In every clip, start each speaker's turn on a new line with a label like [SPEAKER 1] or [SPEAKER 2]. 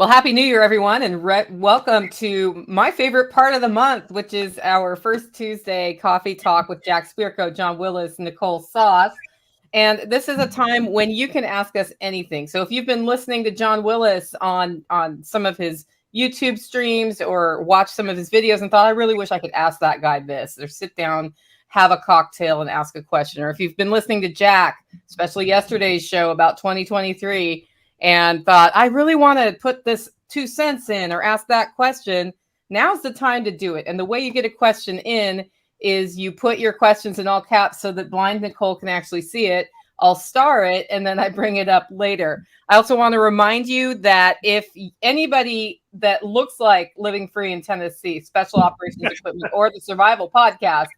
[SPEAKER 1] Well, Happy New Year, everyone, and welcome to my favorite part of the month, which is our first Tuesday coffee talk with Jack Spirko, John Willis, Nicole Sauce. And this is a time when you can ask us anything. So if you've been listening to John Willis on some of his YouTube streams or watch some of his videos and thought, I really wish I could ask that guy this, or sit down, have a cocktail and ask a question. Or if you've been listening to Jack, especially yesterday's show about 2023, and thought, I really want to put this 2 cents in or ask that question, now's the time to do it. And the way you get a question in is you put your questions in all caps so that blind Nicole can actually see it. I'll star it, and then I bring it up later. I also want to remind you that if anybody that looks like Living Free in Tennessee, Special Operations Equipment, or the Survival Podcast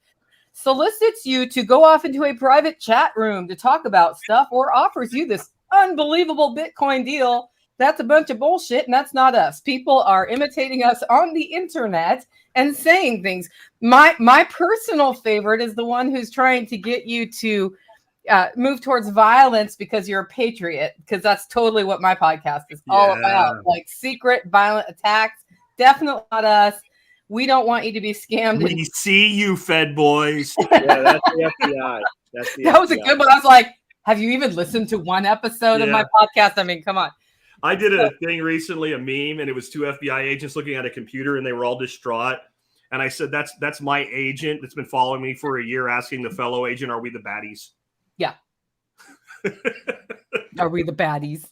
[SPEAKER 1] solicits you to go off into a private chat room to talk about stuff or offers you this unbelievable Bitcoin deal, that's a bunch of bullshit, and that's not us. People are imitating us on the internet and saying things. My personal favorite is the one who's trying to get you to move towards violence because you're a patriot, because that's totally what my podcast is all about. Like secret violent attacks. Definitely not us. We don't want you to be scammed.
[SPEAKER 2] We see you, Fed boys.
[SPEAKER 3] Yeah, that's the FBI.
[SPEAKER 1] That was a good one. I was like, have you even listened to one episode of my podcast? I mean, come on.
[SPEAKER 2] I did a thing recently, a meme, and it was 2 FBI agents looking at a computer, and they were all distraught. And I said, that's my agent that's been following me for a year, asking the fellow agent, are we the baddies?
[SPEAKER 1] Yeah. Are we the baddies?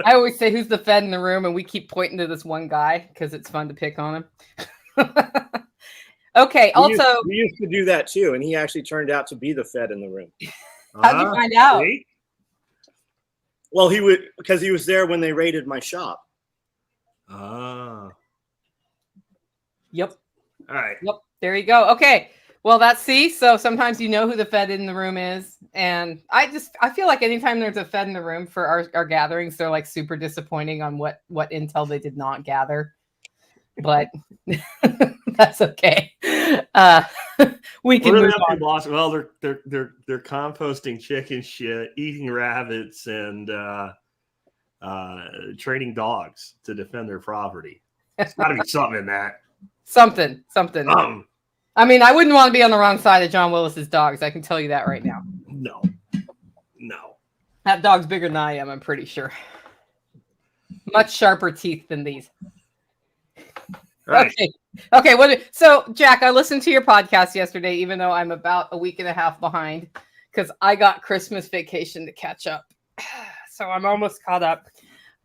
[SPEAKER 1] I always say, who's the Fed in the room? And we keep pointing to this one guy because it's fun to pick on him. Okay.
[SPEAKER 3] We used to do that too, and he actually turned out to be the Fed in the room.
[SPEAKER 1] How'd you find out?
[SPEAKER 2] See?
[SPEAKER 3] Well, because he was there when they raided my shop.
[SPEAKER 1] Yep.
[SPEAKER 2] All right.
[SPEAKER 1] Yep. There you go. Okay. Well, so sometimes you know who the Fed in the room is. And I feel like anytime there's a Fed in the room for our gatherings, they're like super disappointing on what intel they did not gather. But that's okay. We can move on.
[SPEAKER 2] Well, they're composting chicken shit, eating rabbits, and training dogs to defend their property. There's got to be something in that.
[SPEAKER 1] Something. I mean, I wouldn't want to be on the wrong side of John Willis's dogs. I can tell you that right now.
[SPEAKER 2] No.
[SPEAKER 1] That dog's bigger than I am, I'm pretty sure. Much sharper teeth than these.
[SPEAKER 2] Right.
[SPEAKER 1] Okay. So, Jack, I listened to your podcast yesterday, even though I'm about a week and a half behind because I got Christmas vacation to catch up. So I'm almost caught up.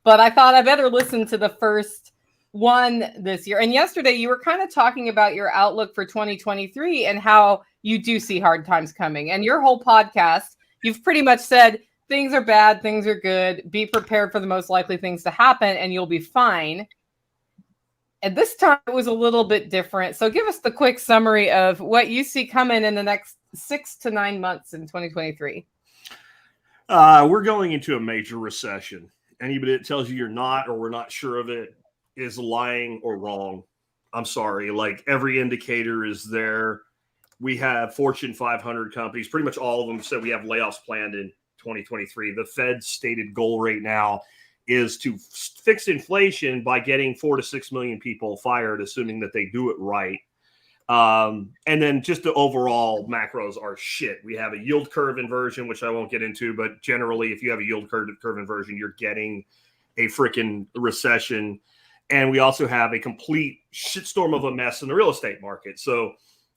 [SPEAKER 1] But I thought I better listen to the first one this year. And yesterday, you were kind of talking about your outlook for 2023 and how you do see hard times coming. And your whole podcast, you've pretty much said things are bad, things are good. Be prepared for the most likely things to happen, and you'll be fine. And this time it was a little bit different. So give us the quick summary of what you see coming in the next 6 to 9 months in 2023.
[SPEAKER 2] We're going into a major recession. Anybody that tells you you're not or we're not sure of it is lying or wrong. I'm sorry. Like every indicator is there. We have Fortune 500 companies. Pretty much all of them said we have layoffs planned in 2023. The Fed's stated goal right now is to fix inflation by getting 4 to 6 million people fired, assuming that they do it right. And then just the overall macros are shit. We have a yield curve inversion, which I won't get into, but generally, if you have a yield curve inversion, you're getting a freaking recession. And we also have a complete shitstorm of a mess in the real estate market. So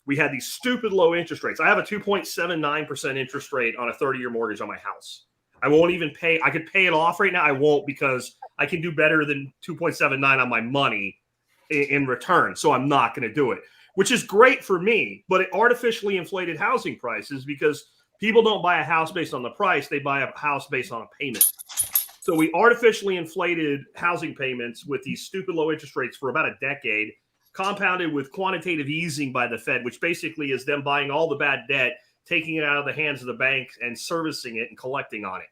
[SPEAKER 2] we had these stupid low interest rates. I have a 2.79% interest rate on a 30-year mortgage on my house. I won't even pay. I could pay it off right now. I won't because I can do better than 2.79 on my money in return. So I'm not going to do it, which is great for me. But it artificially inflated housing prices because people don't buy a house based on the price. They buy a house based on a payment. So we artificially inflated housing payments with these stupid low interest rates for about a decade, compounded with quantitative easing by the Fed, which basically is them buying all the bad debt, taking it out of the hands of the banks and servicing it and collecting on it.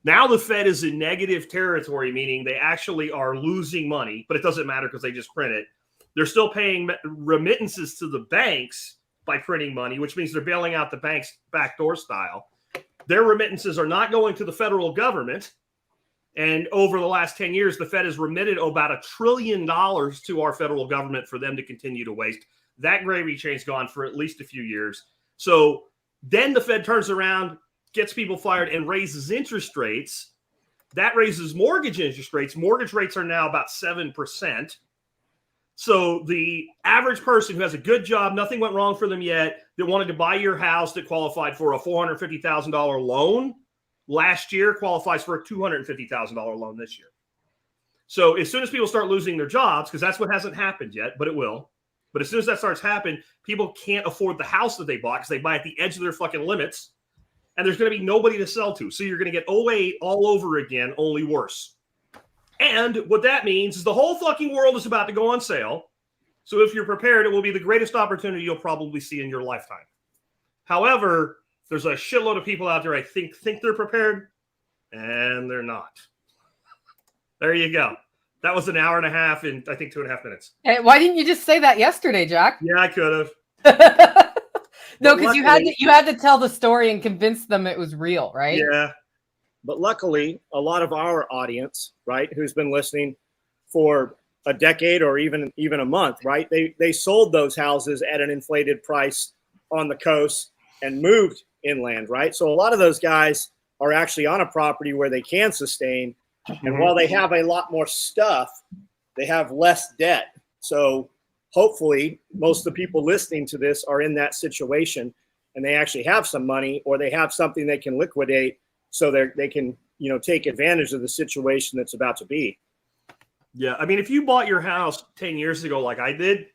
[SPEAKER 2] Now the Fed is in negative territory, meaning they actually are losing money, but it doesn't matter because they just print it. They're still paying remittances to the banks by printing money, which means they're bailing out the banks backdoor style. Their remittances are not going to the federal government. And over the last 10 years, the Fed has remitted about $1 trillion to our federal government for them to continue to waste. That gravy train's gone for at least a few years. So then the Fed turns around, gets people fired, and raises interest rates. That raises mortgage interest rates. Mortgage rates are now about 7%. So the average person who has a good job, nothing went wrong for them yet, that wanted to buy your house, that qualified for a $450,000 loan last year, qualifies for a $250,000 loan this year. So as soon as people start losing their jobs, because that's what hasn't happened yet, but it will. But as soon as that starts happening, people can't afford the house that they bought because they buy at the edge of their fucking limits. And there's going to be nobody to sell to. So you're going to get 08 all over again, only worse. And what that means is the whole fucking world is about to go on sale. So if you're prepared, it will be the greatest opportunity you'll probably see in your lifetime. However, there's a shitload of people out there I think they're prepared, and they're not. There you go. That was an hour and a half and I think 2.5 minutes.
[SPEAKER 1] Hey, why didn't you just say that yesterday, Jack?
[SPEAKER 2] Yeah, I could have.
[SPEAKER 1] No, because you had to tell the story and convince them it was real, right?
[SPEAKER 2] Yeah.
[SPEAKER 3] But luckily, a lot of our audience, right, who's been listening for a decade or even a month, right, they sold those houses at an inflated price on the coast and moved inland, right? So a lot of those guys are actually on a property where they can sustain. And while they have a lot more stuff, they have less debt. So hopefully most of the people listening to this are in that situation and they actually have some money or they have something they can liquidate so they can, take advantage of the situation that's about to be.
[SPEAKER 2] Yeah. I mean, if you bought your house 10 years ago, like I did,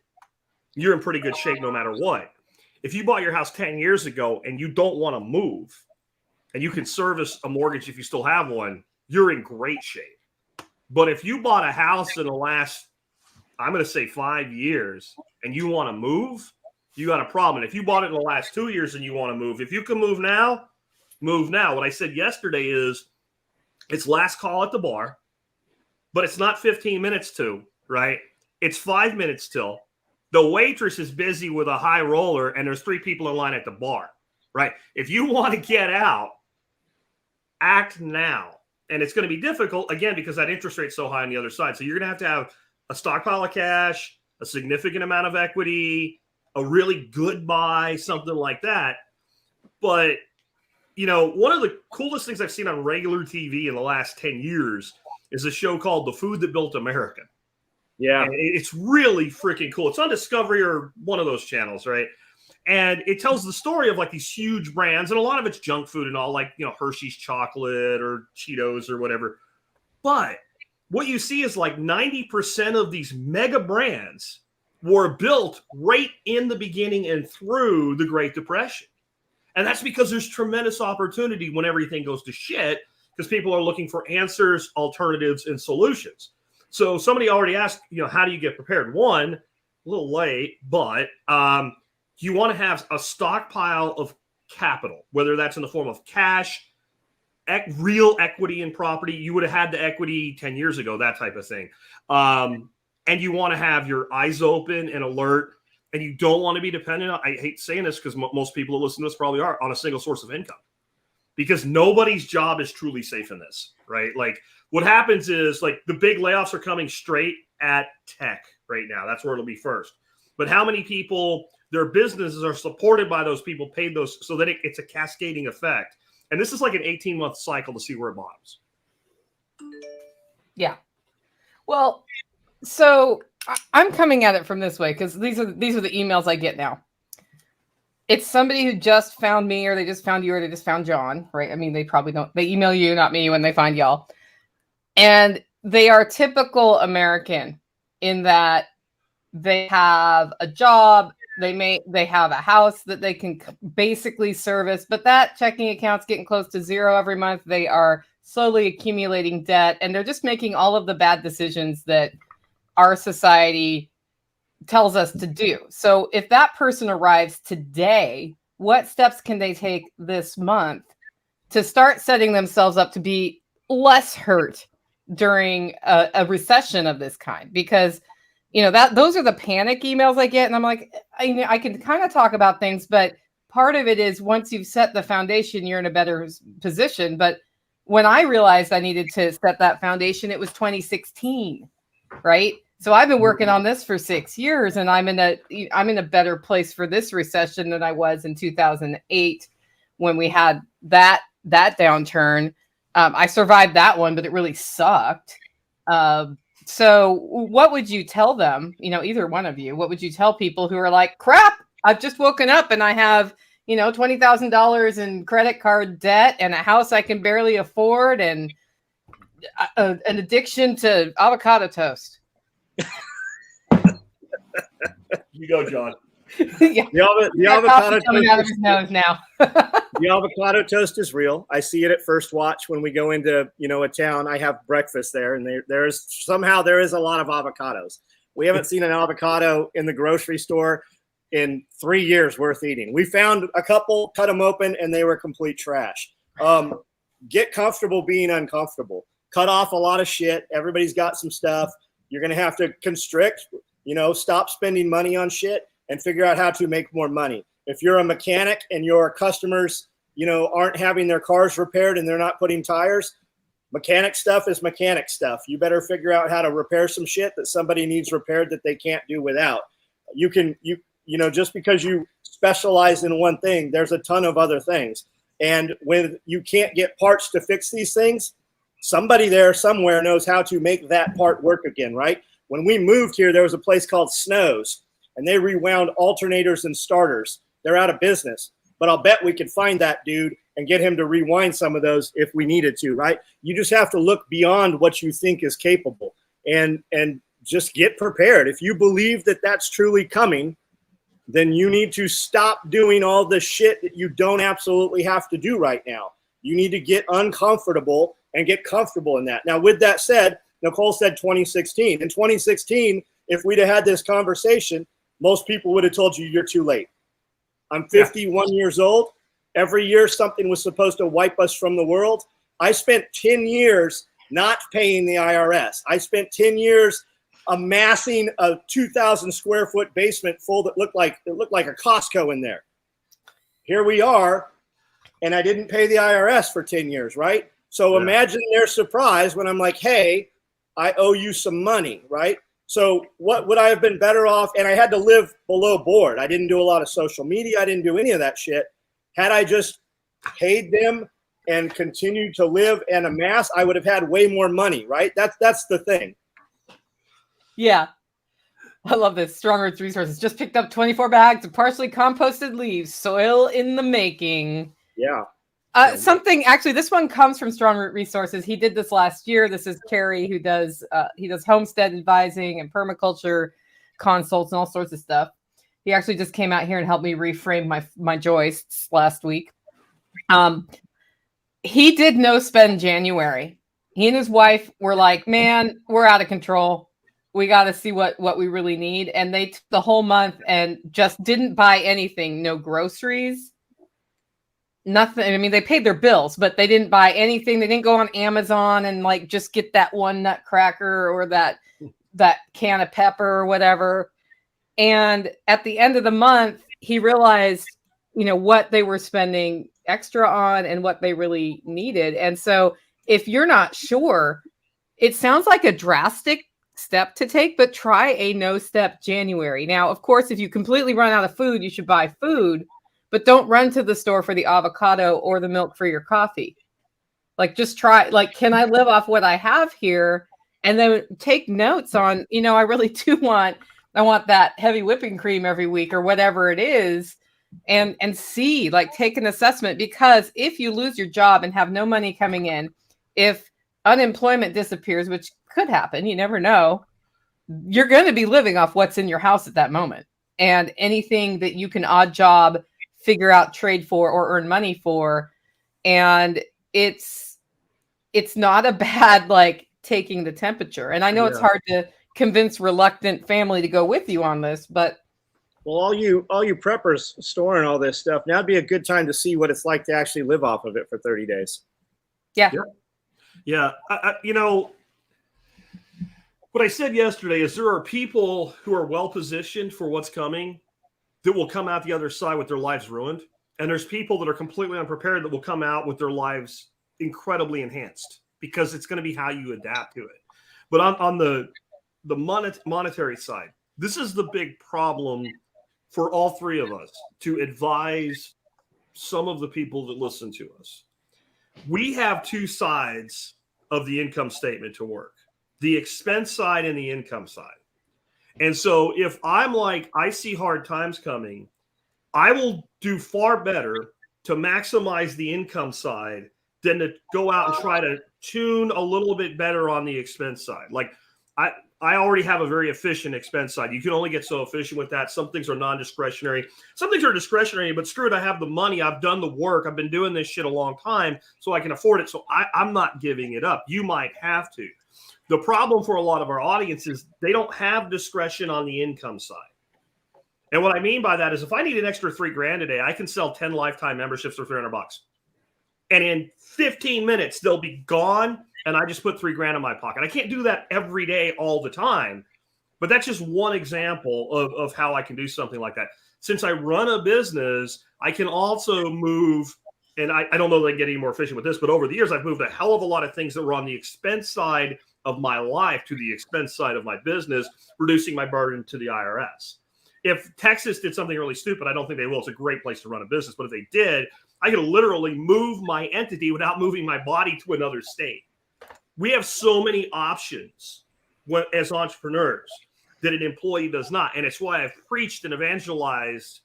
[SPEAKER 2] you're in pretty good shape no matter what. If you bought your house 10 years ago and you don't want to move and you can service a mortgage if you still have one, you're in great shape. But if you bought a house in the last, I'm going to say 5 years and you want to move, you got a problem. And if you bought it in the last 2 years and you want to move, if you can move now, move now. What I said yesterday is it's last call at the bar, but it's not 15 minutes to, right? It's 5 minutes till. The waitress is busy with a high roller and there's 3 people in line at the bar, right? If you want to get out, act now. And it's going to be difficult, again, because that interest rate's so high on the other side. So you're going to have a stockpile of cash, a significant amount of equity, a really good buy, something like that. But, one of the coolest things I've seen on regular TV in the last 10 years is a show called The Food That Built America.
[SPEAKER 3] Yeah.
[SPEAKER 2] And it's really freaking cool. It's on Discovery or one of those channels, right? And it tells the story of like these huge brands, and a lot of it's junk food and all, like, Hershey's chocolate or Cheetos or whatever. But what you see is like 90% of these mega brands were built right in the beginning and through the Great Depression. And that's because there's tremendous opportunity when everything goes to shit, because people are looking for answers, alternatives, and solutions. So somebody already asked, how do you get prepared? One, a little late, but you want to have a stockpile of capital, whether that's in the form of cash, real equity in property. You would have had the equity 10 years ago, that type of thing. And you want to have your eyes open and alert, and you don't want to be dependent on, I hate saying this because most people who listen to this probably are, on a single source of income, because nobody's job is truly safe in this, right? Like what happens is like the big layoffs are coming straight at tech right now. That's where it'll be first. But how many people, their businesses are supported by those people, paid those, so that it's a cascading effect. And this is like an 18-month cycle to see where it bottoms.
[SPEAKER 1] Yeah. Well, so I'm coming at it from this way, because these are the emails I get now. It's somebody who just found me, or they just found you, or they just found John, right? I mean, they email you, not me, when they find y'all. And they are typical American in that they have a job, they have a house that they can basically service, but that checking account's getting close to zero every month. They are slowly accumulating debt, and they're just making all of the bad decisions that our society tells us to do. So if that person arrives today, what steps can they take this month to start setting themselves up to be less hurt during a recession of this kind? Because those are the panic emails I get, and I'm like, I can kind of talk about things, but part of it is once you've set the foundation, you're in a better position. But when I realized I needed to set that foundation, it was 2016, right? So I've been working on this for 6 years, and I'm in a better place for this recession than I was in 2008 when we had that downturn. I survived that one, but it really sucked. So what would you tell them, either one of you, what would you tell people who are like, crap, I've just woken up and I have, $20,000 in credit card debt and a house I can barely afford and an addiction to avocado toast?
[SPEAKER 2] You go, John.
[SPEAKER 1] Yeah.
[SPEAKER 3] The avocado
[SPEAKER 1] coming out of his nose now.
[SPEAKER 3] The avocado toast is real. I see it at First Watch when we go into a town. I have breakfast there, and there is a lot of avocados. We haven't seen an avocado in the grocery store in 3 years worth eating. We found a couple, cut them open, and they were complete trash. Get comfortable being uncomfortable. Cut off a lot of shit. Everybody's got some stuff. You're gonna have to constrict. Stop spending money on shit and figure out how to make more money. If you're a mechanic and your customers, aren't having their cars repaired and they're not putting tires, mechanic stuff is mechanic stuff. You better figure out how to repair some shit that somebody needs repaired that they can't do without. Just because you specialize in one thing, there's a ton of other things. And when you can't get parts to fix these things, somebody there somewhere knows how to make that part work again, right? When we moved here, there was a place called Snow's, and they rewound alternators and starters. They're out of business, but I'll bet we could find that dude and get him to rewind some of those if we needed to, right? You just have to look beyond what you think is capable and just get prepared. If you believe that that's truly coming, then you need to stop doing all the shit that you don't absolutely have to do right now. You need to get uncomfortable and get comfortable in that. Now, with that said, Nicole said 2016. In 2016, if we'd have had this conversation, most people would have told you you're too late. I'm 51 years old. Every year something was supposed to wipe us from the world. I spent 10 years not paying the IRS. I spent 10 years amassing a 2,000 square foot basement full that looked like a Costco in there. Here we are, and I didn't pay the IRS for 10 years, right? So imagine their surprise when I'm like, hey, I owe you some money, right? So what would I have been better off? And I had to live below board. I didn't do a lot of social media. I didn't do any of that shit. Had I just paid them and continued to live and amass, I would have had way more money, right? That's the thing.
[SPEAKER 1] Yeah. I love this. Strong Roots Resources just picked up 24 bags of partially composted leaves, soil in the making.
[SPEAKER 3] Yeah.
[SPEAKER 1] Something actually, this one comes from Strong Root Resources. He did this last year. This is Kerry, who does homestead advising and permaculture consults and all sorts of stuff. He actually just came out here and helped me reframe my joists last week. He did no spend January. He and his wife were like, man, we're out of control. We got to see what we really need. And they took the whole month and just didn't buy anything. No groceries. Nothing. I mean, they paid their bills, but they didn't buy anything. They didn't go on Amazon and just get that one nutcracker or that can of pepper or whatever. And at the end of the month, he realized, what they were spending extra on and what they really needed. And so if you're not sure, it sounds like a drastic step to take, but try a no step January. Now, of course, if you completely run out of food, you should buy food. But don't run to the store for the avocado or the milk for your coffee. Just try, can I live off what I have here? And then take notes on, I really do want that heavy whipping cream every week or whatever it is. And see, take an assessment, because if you lose your job and have no money coming in, if unemployment disappears, which could happen, you never know, you're going to be living off what's in your house at that moment. And anything that you can odd job, figure out, trade for, or earn money for. And it's not a bad taking the temperature. And I know it's hard to convince reluctant family to go with you on this, but
[SPEAKER 3] all you preppers storing all this stuff, now would be a good time to see what it's like to actually live off of it for 30 days.
[SPEAKER 1] Yeah.
[SPEAKER 2] What I said yesterday is there are people who are well positioned for what's coming that will come out the other side with their lives ruined. And there's people that are completely unprepared that will come out with their lives incredibly enhanced because it's going to be how you adapt to it. But on the monetary side, this is the big problem for all three of us to advise some of the people that listen to us. We have two sides of the income statement to work, the expense side and the income side. And so if I'm like, I see hard times coming, I will do far better to maximize the income side than to go out and try to tune a little bit better on the expense side. Like I already have a very efficient expense side. You can only get so efficient with that. Some things are non-discretionary. Some things are discretionary, but screw it, I have the money. I've done the work. I've been doing this shit a long time, so I can afford it. So I'm not giving it up. You might have to. The problem for a lot of our audience is they don't have discretion on the income side. And what I mean by that is if I need an extra $3,000 a day, I can sell 10 lifetime memberships for $300. And in 15 minutes, they'll be gone. And I just put $3,000 in my pocket. I can't do that every day, all the time. But that's just one example of how I can do something like that. Since I run a business, I can also move, and I don't know that I can get any more efficient with this, but over the years, I've moved a hell of a lot of things that were on the expense side of my life to the expense side of my business, reducing my burden to the IRS. If Texas did something really stupid, I don't think they will. It's a great place to run a business. But if they did, I could literally move my entity without moving my body to another state. We have so many options as entrepreneurs that an employee does not. And it's why I've preached and evangelized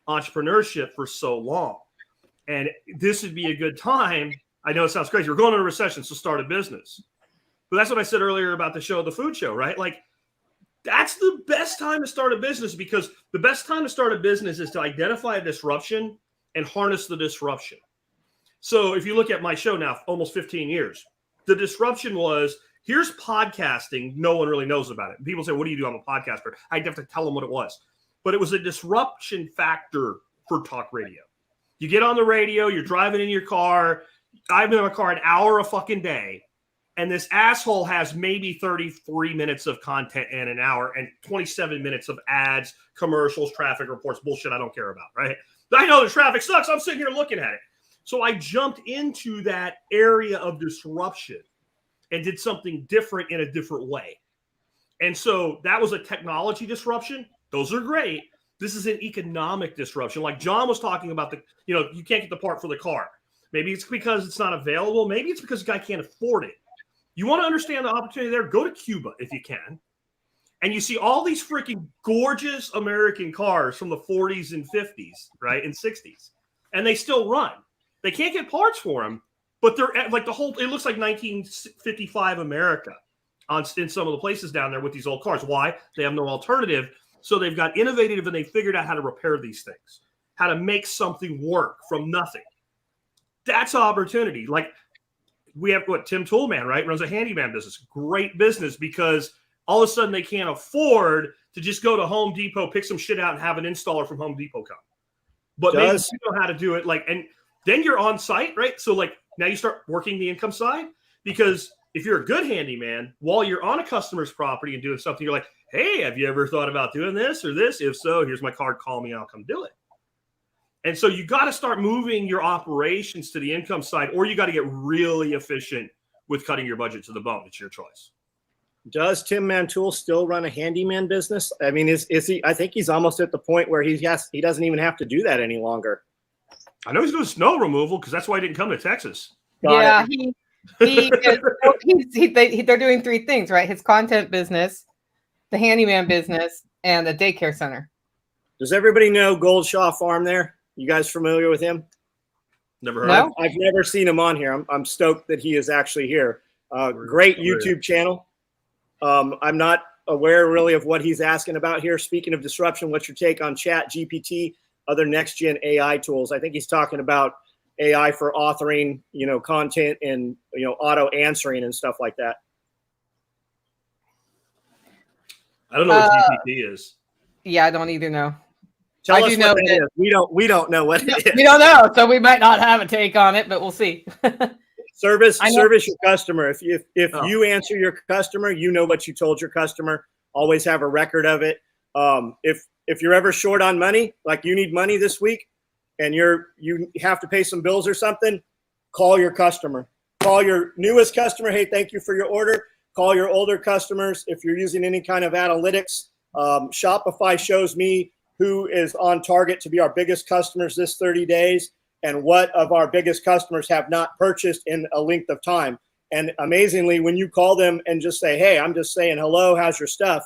[SPEAKER 2] entrepreneurship for so long. And this would be a good time. I know it sounds crazy. We're going into a recession, so start a business. But that's what I said earlier about the show, the food show, right? Like, that's the best time to start a business, because the best time to start a business is to identify a disruption and harness the disruption. So if you look at my show now, almost 15 years, the disruption was, here's podcasting. No one really knows about it. And people say, what do you do? I'm a podcaster. I'd have to tell them what it was. But it was a disruption factor for talk radio. You get on the radio, you're driving in your car. I've been in my car an hour a fucking day. And this asshole has maybe 33 minutes of content in an hour and 27 minutes of ads, commercials, traffic reports, bullshit I don't care about, right? I know the traffic sucks. I'm sitting here looking at it. So I jumped into that area of disruption and did something different in a different way. And so that was a technology disruption. Those are great. This is an economic disruption. Like John was talking about you can't get the part for the car. Maybe it's because it's not available. Maybe it's because the guy can't afford it. You want to understand the opportunity there? Go to Cuba if you can. And you see all these freaking gorgeous American cars from the 40s and 50s, right? And 60s. And they still run. They can't get parts for them, but they're like it looks like 1955 America in some of the places down there with these old cars. Why? They have no alternative. So they've got innovative and they figured out how to repair these things, how to make something work from nothing. That's opportunity. Like we have Tim Toolman, right? Runs a handyman business. Great business, because all of a sudden they can't afford to just go to Home Depot, pick some shit out and have an installer from Home Depot come. But maybe you know how to do it. And then you're on site, right? So now you start working the income side, because if you're a good handyman, while you're on a customer's property and doing something, you're like, hey, have you ever thought about doing this or this? If so, here's my card, call me and I'll come do it. And so you got to start moving your operations to the income side, or you got to get really efficient with cutting your budget to the bone. It's your choice.
[SPEAKER 3] Does Tim Mantoul still run a handyman business? I mean, is he? I think he's almost at the point where he doesn't even have to do that any longer.
[SPEAKER 2] I know he's doing snow removal because that's why he didn't come to Texas.
[SPEAKER 1] They're doing three things, right? His content business, the handyman business, and the daycare center.
[SPEAKER 3] Does everybody know Goldshaw Farm there? You guys familiar with him?
[SPEAKER 2] Never heard
[SPEAKER 1] No?
[SPEAKER 2] of him.
[SPEAKER 3] I've never seen him on here. I'm stoked that he is actually here. Great YouTube channel. I'm not aware really of what he's asking about here. Speaking of disruption, what's your take on Chat GPT, other next-gen AI tools? I think he's talking about AI for authoring, content and, auto answering and stuff like that.
[SPEAKER 2] I don't know what GPT is.
[SPEAKER 1] Yeah, I don't either know.
[SPEAKER 3] Tell us
[SPEAKER 1] I do know
[SPEAKER 3] what that is. We don't know what it is.
[SPEAKER 1] We don't know, so we might not have a take on it, but we'll see.
[SPEAKER 3] Service your customer. If you answer your customer, you know what you told your customer. Always have a record of it. If you're ever short on money, like you need money this week, and you have to pay some bills or something, call your customer. Call your newest customer. Hey, thank you for your order. Call your older customers. If you're using any kind of analytics, Shopify shows me who is on target to be our biggest customers this 30 days and what of our biggest customers have not purchased in a length of time. And amazingly, when you call them and just say, hey, I'm just saying hello, how's your stuff?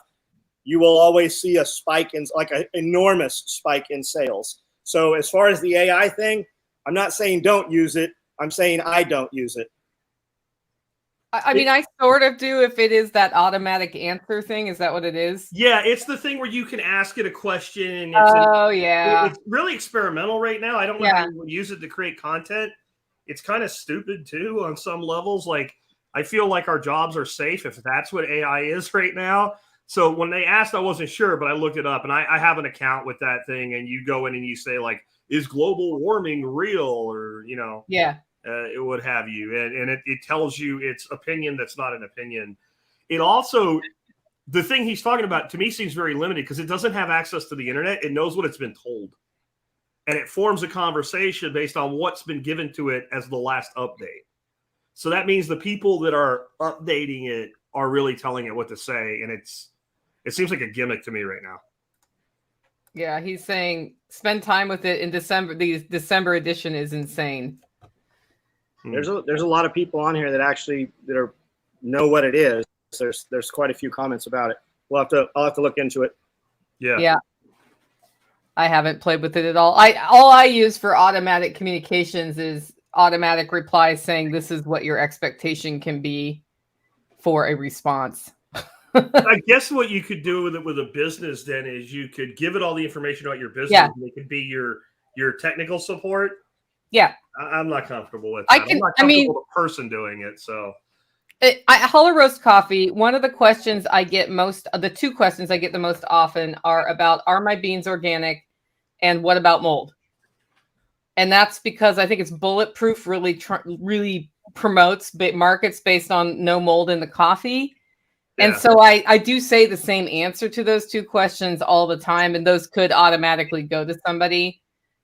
[SPEAKER 3] You will always see a spike in, like an enormous spike in sales. So as far as the AI thing, I'm not saying don't use it. I'm saying I don't use it.
[SPEAKER 1] I mean, I sort of do if it is that automatic answer thing. Is that what it is?
[SPEAKER 2] Yeah, it's the thing where you can ask it a question.
[SPEAKER 1] It's
[SPEAKER 2] it's really experimental right now. I don't know how you would use it to create content. It's kind of stupid too on some levels. Like, I feel like our jobs are safe if that's what AI is right now. So when they asked, I wasn't sure, but I looked it up, and I have an account with that thing. And you go in and you say, like, is global warming real, or it would have you, and it tells you its opinion that's not an opinion. It also, the thing he's talking about to me seems very limited because it doesn't have access to the internet. It knows what it's been told, and it forms a conversation based on what's been given to it as the last update. So that means the people that are updating it are really telling it what to say, and it seems like a gimmick to me right now.
[SPEAKER 1] Yeah, he's saying spend time with it in December. The December edition is insane.
[SPEAKER 3] There's a lot of people on here that actually know what it is. There's quite a few comments about it. I'll have to look into it.
[SPEAKER 1] Yeah. I haven't played with it at all. All I use for automatic communications is automatic replies saying this is what your expectation can be for a response.
[SPEAKER 2] I guess what you could do with a business then is you could give it all the information about your business.
[SPEAKER 1] Yeah.
[SPEAKER 2] And it could be your technical support.
[SPEAKER 1] Yeah.
[SPEAKER 2] I'm not comfortable with that. I'm not comfortable with a person doing it. So
[SPEAKER 1] Hollow Roast Coffee, one of the questions I get the two questions I get the most often are about, are my beans organic? And what about mold? And that's because I think it's Bulletproof really promotes markets based on no mold in the coffee. Yeah. And so I do say the same answer to those two questions all the time. And those could automatically go to somebody.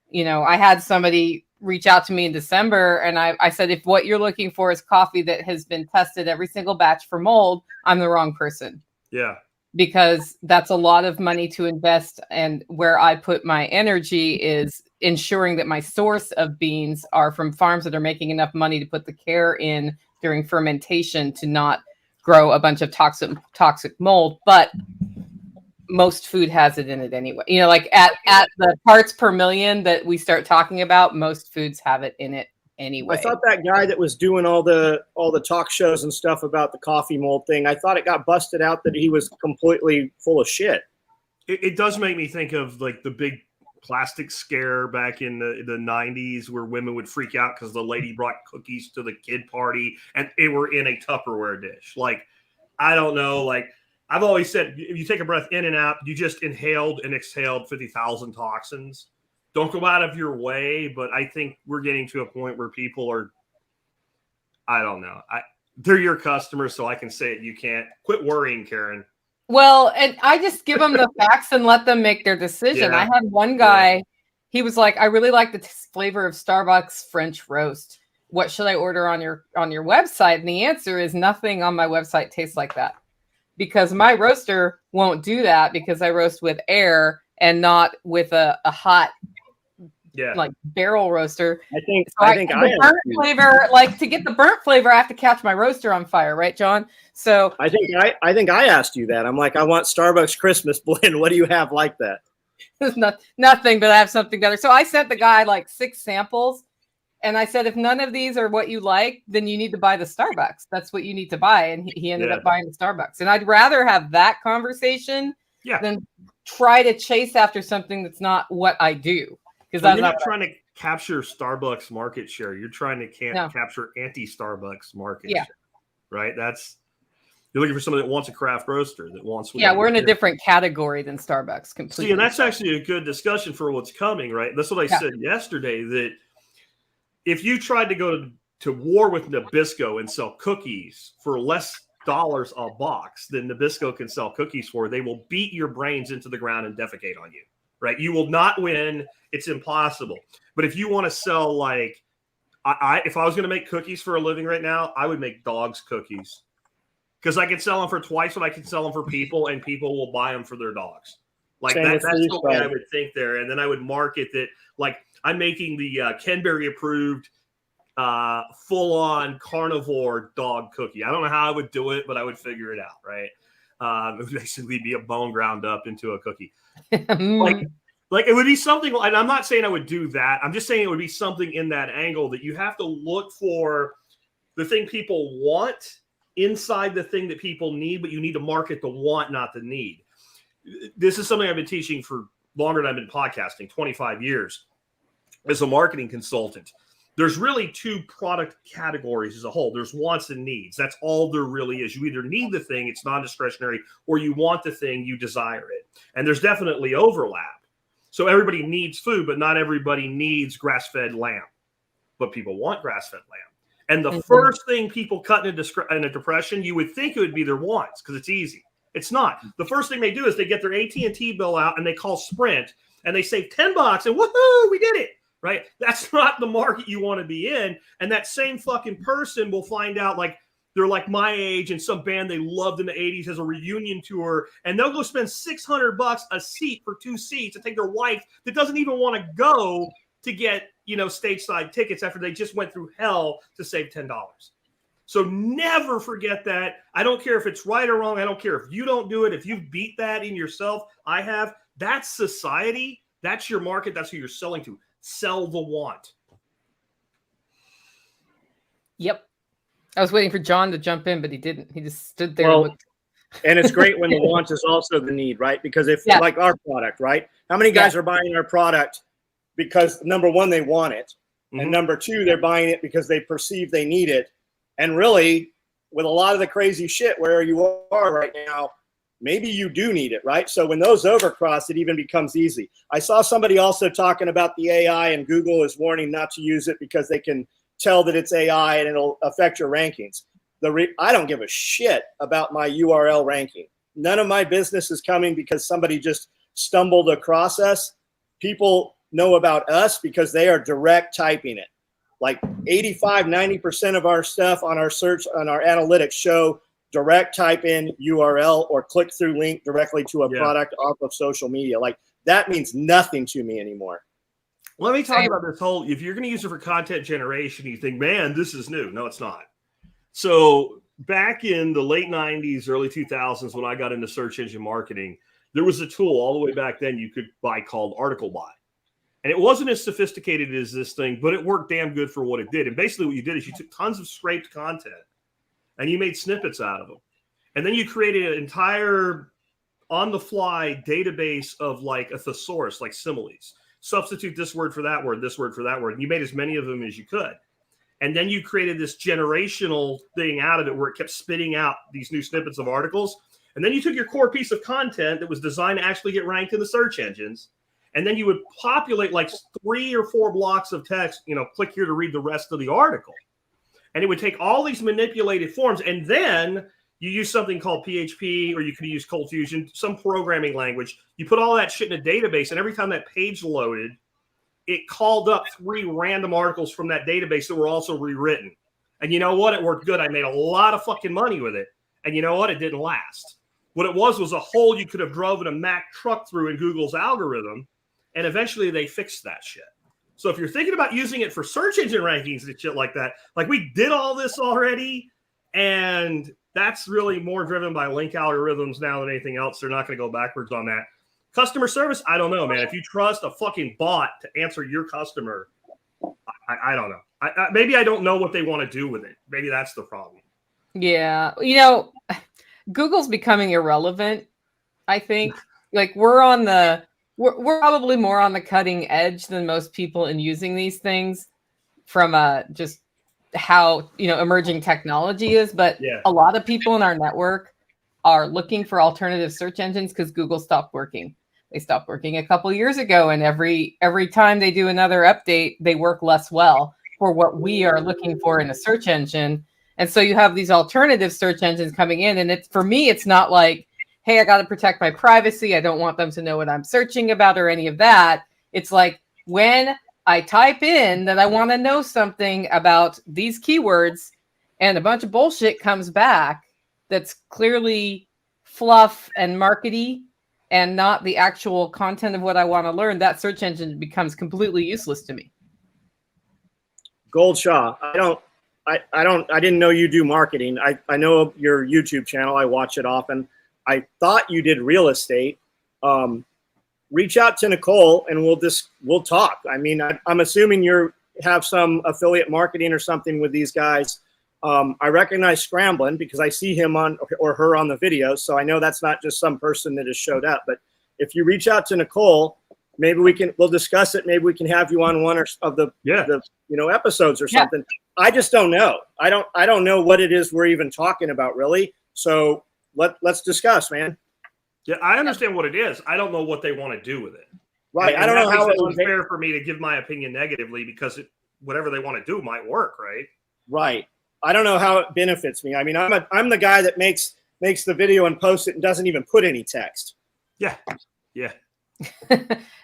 [SPEAKER 1] You know, I had somebody reach out to me in December, and I said, if what you're looking for is coffee that has been tested every single batch for mold, I'm the wrong person.
[SPEAKER 2] Yeah.
[SPEAKER 1] Because that's a lot of money to invest. And where I put my energy is ensuring that my source of beans are from farms that are making enough money to put the care in during fermentation to not grow a bunch of toxic mold. But most food has it in it anyway. You know, like at the parts per million that we start talking about, most foods have it in it anyway.
[SPEAKER 3] I thought that guy that was doing all the talk shows and stuff about the coffee mold thing, I thought it got busted out that he was completely full of shit.
[SPEAKER 2] It does make me think of like the big plastic scare back in the 90s where women would freak out because the lady brought cookies to the kid party and they were in a Tupperware dish. Like, I don't know, like, I've always said, if you take a breath in and out, you just inhaled and exhaled 50,000 toxins. Don't go out of your way, but I think we're getting to a point where people are, I don't know. They're your customers, so I can say it. You can't. Quit worrying, Karen.
[SPEAKER 1] Well, and I just give them the facts and let them make their decision.
[SPEAKER 2] Yeah.
[SPEAKER 1] I had one guy, he was like, I really like the flavor of Starbucks French roast. What should I order on your website? And the answer is nothing on my website tastes like that. Because my roaster won't do that because I roast with air and not with a hot, like barrel roaster.
[SPEAKER 3] I think the
[SPEAKER 1] burnt flavor, like to get the burnt flavor, I have to catch my roaster on fire, right, John? So
[SPEAKER 3] I think I asked you that. I'm like, I want Starbucks Christmas blend. What do you have like that?
[SPEAKER 1] There's nothing, but I have something together. So I sent the guy like 6 samples. And I said, if none of these are what you like, then you need to buy the Starbucks. That's what you need to buy. And he ended up buying the Starbucks. And I'd rather have that conversation than try to chase after something that's not what I do. Because
[SPEAKER 2] you're not trying to capture Starbucks market share. You're trying to capture anti-Starbucks market share. Right? You're looking for somebody that wants a craft roaster, that wants.
[SPEAKER 1] Yeah, we're in a different category than Starbucks completely.
[SPEAKER 2] See, and that's actually a good discussion for what's coming, right? That's what I said yesterday, that if you tried to go to war with Nabisco and sell cookies for less dollars a box than Nabisco can sell cookies for, they will beat your brains into the ground and defecate on you, right? You will not win. It's impossible. But if you want to sell like If I was going to make cookies for a living right now, I would make dogs cookies because I can sell them for twice what I can sell them for people, and people will buy them for their dogs. Like that's the way I would think there. And then I would market that, like I'm making the Kenberry approved full-on carnivore dog cookie. I don't know how I would do it, but I would figure it out, right? It would basically be a bone ground up into a cookie. Like it would be something, and I'm not saying I would do that. I'm just saying it would be something in that angle that you have to look for the thing people want inside the thing that people need, but you need to market the want, not the need. This is something I've been teaching for longer than I've been podcasting, 25 years as a marketing consultant. There's really two product categories as a whole. There's wants and needs. That's all there really is. You either need the thing, it's non-discretionary, or you want the thing, you desire it. And there's definitely overlap. So everybody needs food, but not everybody needs grass-fed lamb. But people want grass-fed lamb. And the first thing people cut in a depression, you would think it would be their wants because it's easy. It's not. The first thing they do is they get their AT&T bill out and they call Sprint and they save $10 and woohoo, we did it. Right? That's not the market you want to be in. And that same fucking person will find out like they're like my age and some band they loved in the 80s has a reunion tour, and they'll go spend $600 a seat for 2 seats and take their wife that doesn't even want to go to get, stateside tickets after they just went through hell to save $10. So never forget that. I don't care if it's right or wrong. I don't care if you don't do it. If you beat that in yourself, I have. That's society. That's your market. That's who you're selling to. Sell the want.
[SPEAKER 1] Yep. I was waiting for John to jump in, but he didn't. He just stood there.
[SPEAKER 3] Well, and it's great when the want is also the need, right? Because if like our product, right? How many guys are buying our product because number one, they want it. And number two, they're buying it because they perceive they need it. And really, with a lot of the crazy shit where you are right now, maybe you do need it, right? So when those overcross, it even becomes easy. I saw somebody also talking about the AI, and Google is warning not to use it because they can tell that it's AI and it'll affect your rankings. I don't give a shit about my URL ranking. None of my business is coming because somebody just stumbled across us. People know about us because they are direct typing it. Like 85, 90% of our stuff on our search, on our analytics show direct type in URL or click through link directly to a product off of social media. Like that means nothing to me anymore.
[SPEAKER 2] Let me talk about this whole, if you're going to use it for content generation, you think, man, this is new. No, it's not. So back in the late 90s, early 2000s, when I got into search engine marketing, there was a tool all the way back then you could buy called Article Buy. And it wasn't as sophisticated as this thing, but it worked damn good for what it did. And basically what you did is you took tons of scraped content and you made snippets out of them. And then you created an entire on-the-fly database of like a thesaurus, like similes. Substitute this word for that word, this word for that word. And you made as many of them as you could. And then you created this generational thing out of it where it kept spitting out these new snippets of articles. And then you took your core piece of content that was designed to actually get ranked in the search engines. And then you would populate like 3 or 4 blocks of text, click here to read the rest of the article. And it would take all these manipulated forms. And then you use something called PHP, or you could use Cold Fusion, some programming language. You put all that shit in a database, and every time that page loaded, it called up 3 random articles from that database that were also rewritten. And you know what? It worked good. I made a lot of fucking money with it. And you know what? It didn't last. What it was a hole you could have driven a Mack truck through in Google's algorithm. And eventually they fixed that shit. So if you're thinking about using it for search engine rankings and shit like that, like we did all this already, and that's really more driven by link algorithms now than anything else. They're not going to go backwards on that. Customer service, I don't know, man. If you trust a fucking bot to answer your customer, I don't know. Maybe I don't know what they want to do with it. Maybe that's the problem.
[SPEAKER 1] Yeah. Google's becoming irrelevant, I think. Like we're probably more on the cutting edge than most people in using these things from just how, emerging technology is. But a lot of people in our network are looking for alternative search engines because Google stopped working. They stopped working a couple years ago. And every time they do another update, they work less well for what we are looking for in a search engine. And so you have these alternative search engines coming in. And for me, it's not like, hey, I got to protect my privacy. I don't want them to know what I'm searching about or any of that. It's like when I type in that I want to know something about these keywords, and a bunch of bullshit comes back that's clearly fluff and markety and not the actual content of what I want to learn, that search engine becomes completely useless to me.
[SPEAKER 3] Goldshaw, I didn't know you do marketing. I know your YouTube channel. I watch it often. I thought you did real estate. Reach out to Nicole and we'll talk. I mean, I'm assuming you have some affiliate marketing or something with these guys. I recognize Scrambling because I see him on or her on the video. So I know that's not just some person that has showed up, but if you reach out to Nicole, maybe we'll discuss it. Maybe we can have you on one of the episodes or something. Yeah. I just don't know. I don't know what it is we're even talking about really. So let's discuss, man.
[SPEAKER 2] Yeah, I understand what it is. I don't know what they want to do with it.
[SPEAKER 3] Right. I don't know how
[SPEAKER 2] it's unfair for me to give my opinion negatively because whatever they want to do might work, right?
[SPEAKER 3] Right. I don't know how it benefits me. I mean, I'm the guy that makes the video and posts it and doesn't even put any text.
[SPEAKER 2] Yeah. Yeah.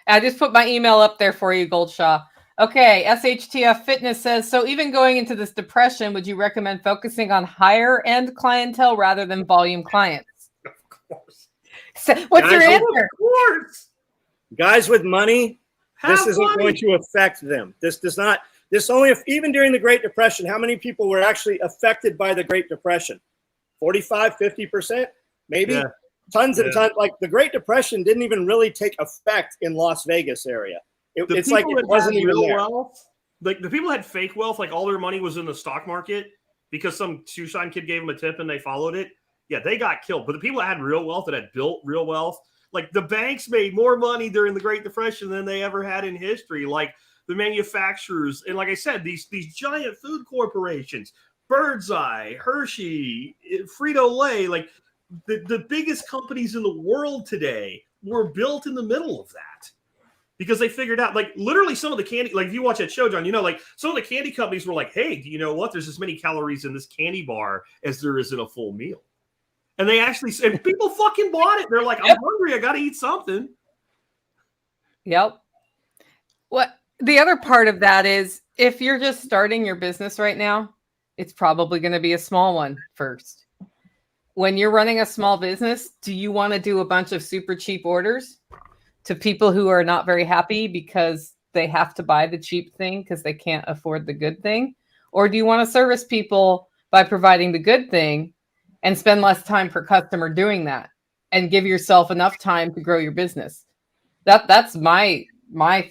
[SPEAKER 1] I just put my email up there for you, Goldshaw. Okay, SHTF Fitness says, so even going into this depression, would you recommend focusing on higher end clientele rather than volume clients?
[SPEAKER 2] Of course.
[SPEAKER 1] So, what's your answer?
[SPEAKER 2] Of course.
[SPEAKER 3] Guys with money, this isn't going to affect them. This does not. This only, even during the Great Depression, how many people were actually affected by the Great Depression? 45, 50%, maybe? Yeah. Tons and tons. Like the Great Depression didn't even really take effect in Las Vegas area. It's like it wasn't even there.
[SPEAKER 2] Wealth, like the people had fake wealth, like all their money was in the stock market because some shoeshine kid gave them a tip and they followed it. Yeah, they got killed. But the people that had real wealth, that had built real wealth, like the banks made more money during the Great Depression than they ever had in history. Like the manufacturers, and like I said, these giant food corporations, Birdseye, Hershey, Frito-Lay, like the biggest companies in the world today were built in the middle of that because they figured out, like literally some of the candy, like if you watch that show, John, you know, like some of the candy companies were like, hey, do you know what? There's as many calories in this candy bar as there is in a full meal. And they actually said, people fucking bought it. They're like, I'm hungry. I got to eat something.
[SPEAKER 1] Yep. What the other part of that is, if you're just starting your business right now, it's probably going to be a small one first. When you're running a small business, do you want to do a bunch of super cheap orders to people who are not very happy because they have to buy the cheap thing because they can't afford the good thing? Or do you want to service people by providing the good thing and spend less time per customer doing that and give yourself enough time to grow your business? That's my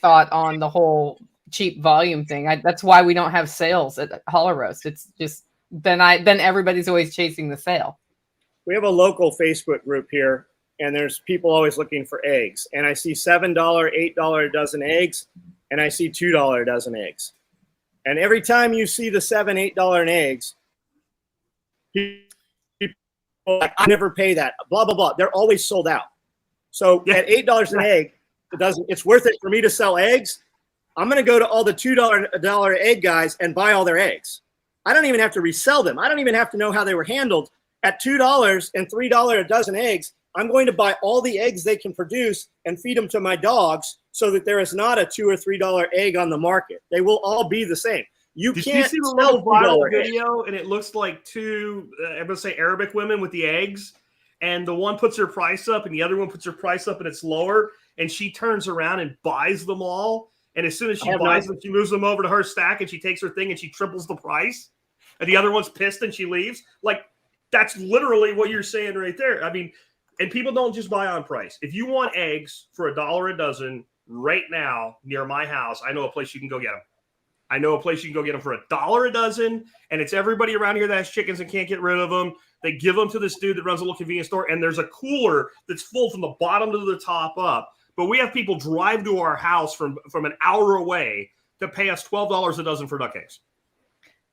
[SPEAKER 1] thought on the whole cheap volume thing. That's why we don't have sales at Hollow Roast. It's just then everybody's always chasing the sale.
[SPEAKER 3] We have a local Facebook group here, and there's people always looking for eggs. And I see $7, $8 a dozen eggs, and I see $2 a dozen eggs. And every time you see the $7, $8 an eggs, people are like, I never pay that, blah, blah, blah. They're always sold out. So at $8 an egg, it's worth it for me to sell eggs. I'm going to go to all the $2 egg guys and buy all their eggs. I don't even have to resell them. I don't even have to know how they were handled. At $2 and $3 a dozen eggs, I'm going to buy all the eggs they can produce and feed them to my dogs so that there is not a $2 or $3 egg on the market. They will all be the same. Did you see
[SPEAKER 2] the little viral video? And it looks like two, I'm going to say Arabic women with the eggs. And the one puts her price up and the other one puts her price up and it's lower. And she turns around and buys them all. And as soon as she buys them, she moves them over to her stack and she takes her thing and she triples the price. And the other one's pissed and she leaves. Like, that's literally what you're saying right there. I mean, and people don't just buy on price. If you want eggs for $1 a dozen right now near my house, I know a place you can go get them. I know a place you can go get them for $1 a dozen, and it's everybody around here that has chickens and can't get rid of them. They give them to this dude that runs a little convenience store, and there's a cooler that's full from the bottom to the top up. But we have people drive to our house from an hour away to pay us $12 a dozen for duck eggs.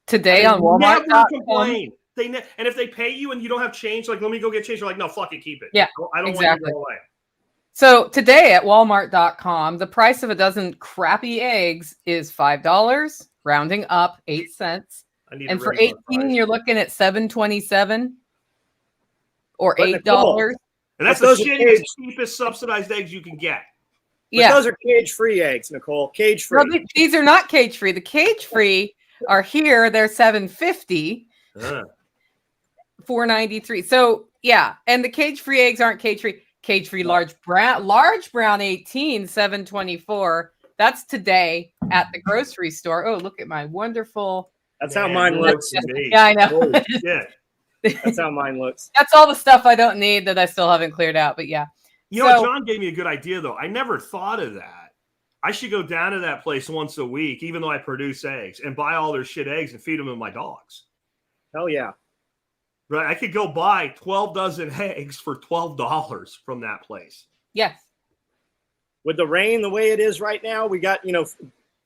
[SPEAKER 1] Today on Walmart.
[SPEAKER 2] Never complain. And if they pay you and you don't have change, like, let me go get change, you're like, no, fuck it, keep it.
[SPEAKER 1] Yeah,
[SPEAKER 2] I don't
[SPEAKER 1] exactly.
[SPEAKER 2] want you to go away.
[SPEAKER 1] So today at Walmart.com, the price of a dozen crappy eggs is $5, rounding up 8 cents. And for 18, you're looking at $7.27 or $8.
[SPEAKER 2] And that's the cheapest subsidized eggs you can get.
[SPEAKER 3] But those are cage-free eggs, Nicole. Cage-free.
[SPEAKER 1] No, these are not cage-free. The cage-free are here. They're $7.50, $4.93. So yeah, and the cage-free eggs aren't cage-free. Cage-free large brown 18, $7.24. That's today at the grocery store. Oh, look at my wonderful.
[SPEAKER 3] That's how mine looks.
[SPEAKER 1] Yeah, I know.
[SPEAKER 3] That's how mine looks.
[SPEAKER 1] That's all the stuff I don't need that I still haven't cleared out. But yeah.
[SPEAKER 2] You know, John gave me a good idea, though. I never thought of that. I should go down to that place once a week, even though I produce eggs, and buy all their shit eggs and feed them to my dogs.
[SPEAKER 3] Hell yeah.
[SPEAKER 2] Right? I could go buy 12 dozen eggs for $12 from that place.
[SPEAKER 1] Yes.
[SPEAKER 3] With the rain the way it is right now, we got,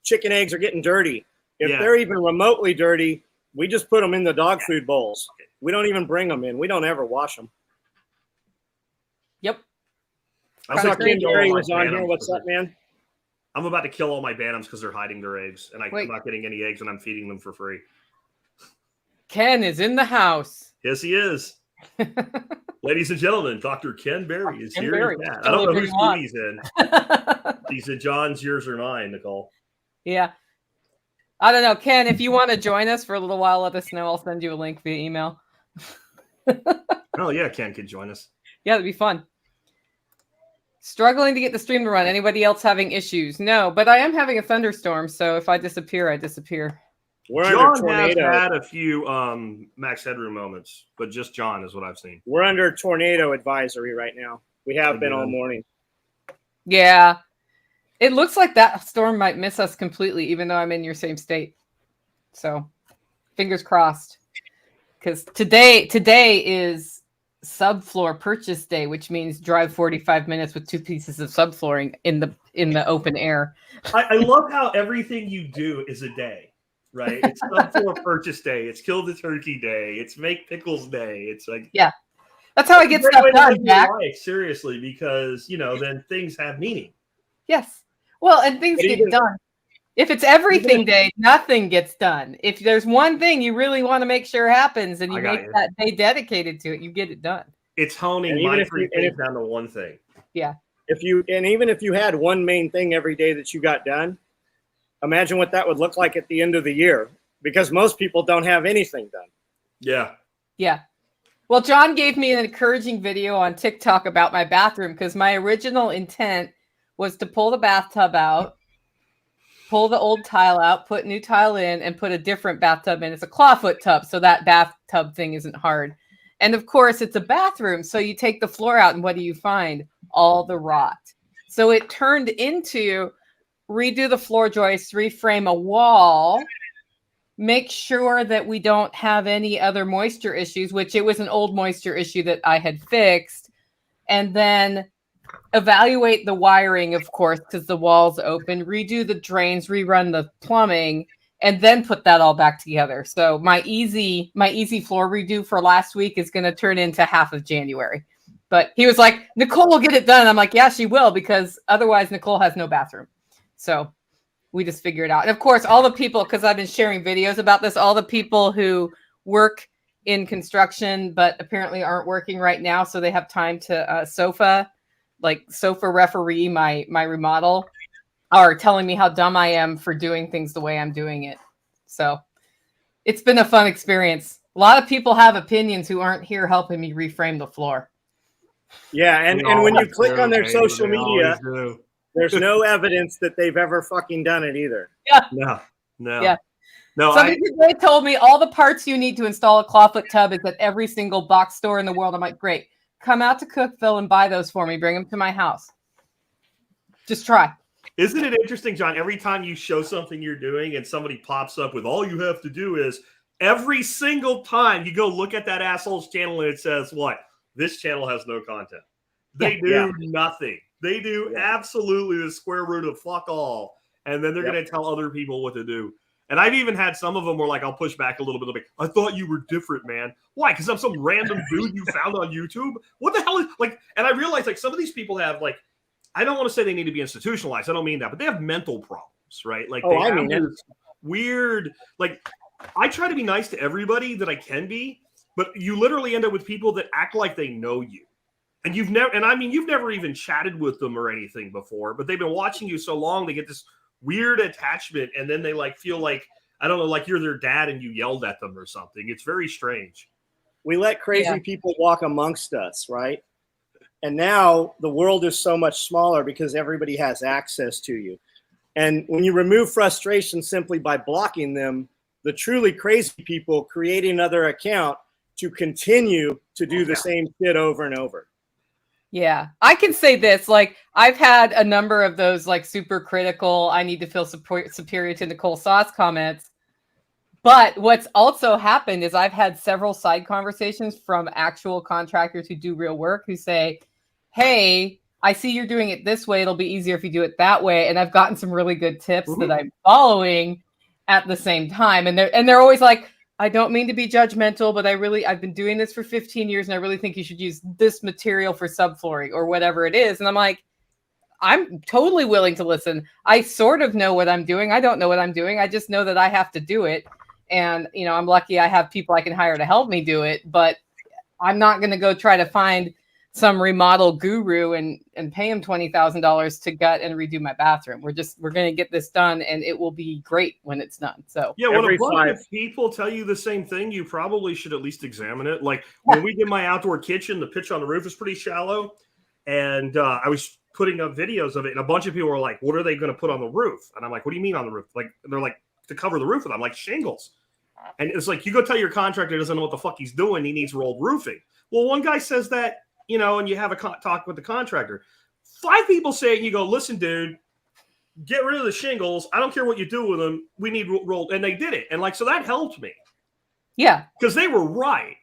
[SPEAKER 3] chicken eggs are getting dirty. If they're even remotely dirty, we just put them in the dog food bowls. We don't even bring them in. We don't ever wash them.
[SPEAKER 1] Yep.
[SPEAKER 3] I saw Ken Berry was on here. What's up, man?
[SPEAKER 2] I'm about to kill all my bantams because they're hiding their eggs, and I'm not getting any eggs, and I'm feeding them for free.
[SPEAKER 1] Ken is in the house.
[SPEAKER 2] Yes, he is. Ladies and gentlemen, Dr. Ken Berry is here. I don't know whose school he's in. He's in John's, yours, or mine, Nicole.
[SPEAKER 1] Yeah. I don't know. Ken, if you want to join us for a little while, let us know. I'll send you a link via email.
[SPEAKER 2] Oh, yeah, Ken could join us.
[SPEAKER 1] Yeah, that'd be fun. Struggling to get the stream to run. Anybody else having issues? No, but I am having a thunderstorm, so if I disappear, I disappear.
[SPEAKER 2] John has had a few max headroom moments, but just John is what I've seen.
[SPEAKER 3] We're under tornado advisory right now. We have been all morning.
[SPEAKER 1] Yeah. It looks like that storm might miss us completely, even though I'm in your same state. So fingers crossed. Because today is subfloor purchase day, which means drive 45 minutes with 2 pieces of subflooring in the open air.
[SPEAKER 2] I love how everything you do is a day, right? It's subfloor purchase day. It's kill the turkey day. It's make pickles day. It's like,
[SPEAKER 1] yeah, that's how I get stuff done, Jack.
[SPEAKER 2] Seriously, because then things have meaning.
[SPEAKER 1] Yes. Well, and things get done. If it's everything day, nothing gets done. If there's one thing you really want to make sure happens and you make that day dedicated to it, you get it done.
[SPEAKER 2] It's honing my 3 things down to one thing.
[SPEAKER 1] Yeah.
[SPEAKER 3] Even if you had one main thing every day that you got done, imagine what that would look like at the end of the year, because most people don't have anything done.
[SPEAKER 2] Yeah.
[SPEAKER 1] Yeah. Well, John gave me an encouraging video on TikTok about my bathroom because my original intent was to pull the bathtub out, pull the old tile out, put new tile in, and put a different bathtub in. It's a clawfoot tub, so that bathtub thing isn't hard. And of course, it's a bathroom, so you take the floor out, and what do you find? All the rot. So it turned into redo the floor joists, reframe a wall, make sure that we don't have any other moisture issues, which it was an old moisture issue that I had fixed, and then evaluate the wiring, of course, because the wall's open, redo the drains, rerun the plumbing, and then put that all back together. So my easy floor redo for last week is going to turn into half of January. But he was like, Nicole will get it done. I'm like, yeah, she will, because otherwise Nicole has no bathroom. So we just figure it out. And of course, all the people, because I've been sharing videos about this, all the people who work in construction, but apparently aren't working right now, so they have time to sofa referee my remodel, are telling me how dumb I am for doing things the way I'm doing it. So it's been a fun experience. A lot of people have opinions who aren't here helping me reframe the floor.
[SPEAKER 3] Yeah, and when you click on their social media, there's no evidence that they've ever fucking done it either.
[SPEAKER 1] Yeah.
[SPEAKER 2] No.
[SPEAKER 1] Yeah.
[SPEAKER 2] No.
[SPEAKER 1] Somebody today told me all the parts you need to install a clawfoot tub is at every single box store in the world. I'm like, great. Come out to Cookville and buy those for me. Bring them to my house. Just try.
[SPEAKER 2] Isn't it interesting, John? Every time you show something you're doing and somebody pops up with all you have to do is, every single time you go look at that asshole's channel and it says, what? This channel has no content. They do nothing. They do absolutely the square root of fuck all. And then they're going to tell other people what to do. And I've even had some of them where, like, I'll push back a little bit. Like, I thought you were different, man. Why? Because I'm some random dude you found on YouTube? What the hell is, like, and I realize, like, some of these people have, like, I don't want to say they need to be institutionalized. I don't mean that. But they have mental problems, right? Like, they have this weird, like, I try to be nice to everybody that I can be. But you literally end up with people that act like they know you. And you've never even chatted with them or anything before, but they've been watching you so long, they get this weird attachment, and then they like feel like, I don't know, like you're their dad and you yelled at them or something. It's very strange.
[SPEAKER 3] We let crazy people walk amongst us, right? And now the world is so much smaller because everybody has access to you. And when you remove frustration simply by blocking them, the truly crazy people create another account to continue to do the same shit over and over.
[SPEAKER 1] Yeah, I can say this, like I've had a number of those like super critical, I need to feel superior to Nicole Sauce comments. But what's also happened is I've had several side conversations from actual contractors who do real work who say, hey, I see you're doing it this way. It'll be easier if you do it that way. And I've gotten some really good tips that I'm following at the same time. And they're always like, I don't mean to be judgmental, but I've been doing this for 15 years and I really think you should use this material for subflooring or whatever it is. And I'm like, I'm totally willing to listen. I sort of know what I'm doing. I don't know what I'm doing. I just know that I have to do it. And, you know, I'm lucky I have people I can hire to help me do it, but I'm not going to go try to find some remodel guru and pay him $20,000 to gut and redo my bathroom. We're going to get this done and it will be great when it's done. So
[SPEAKER 2] yeah, when a bunch of people tell you the same thing, you probably should at least examine it. Like when we did my outdoor kitchen, the pitch on the roof is pretty shallow. And I was putting up videos of it and a bunch of people were like, what are they going to put on the roof? And I'm like, what do you mean on the roof? Like, they're like, to cover the roof with. I'm like, shingles. And it's like, you go tell your contractor doesn't know what the fuck he's doing. He needs rolled roofing. Well, one guy says that, you know, and you have a talk with the contractor. 5 people say it, and you go, listen, dude, get rid of the shingles. I don't care what you do with them. We need rolled. And they did it. And like, so that helped me.
[SPEAKER 1] Yeah.
[SPEAKER 2] Because they were right.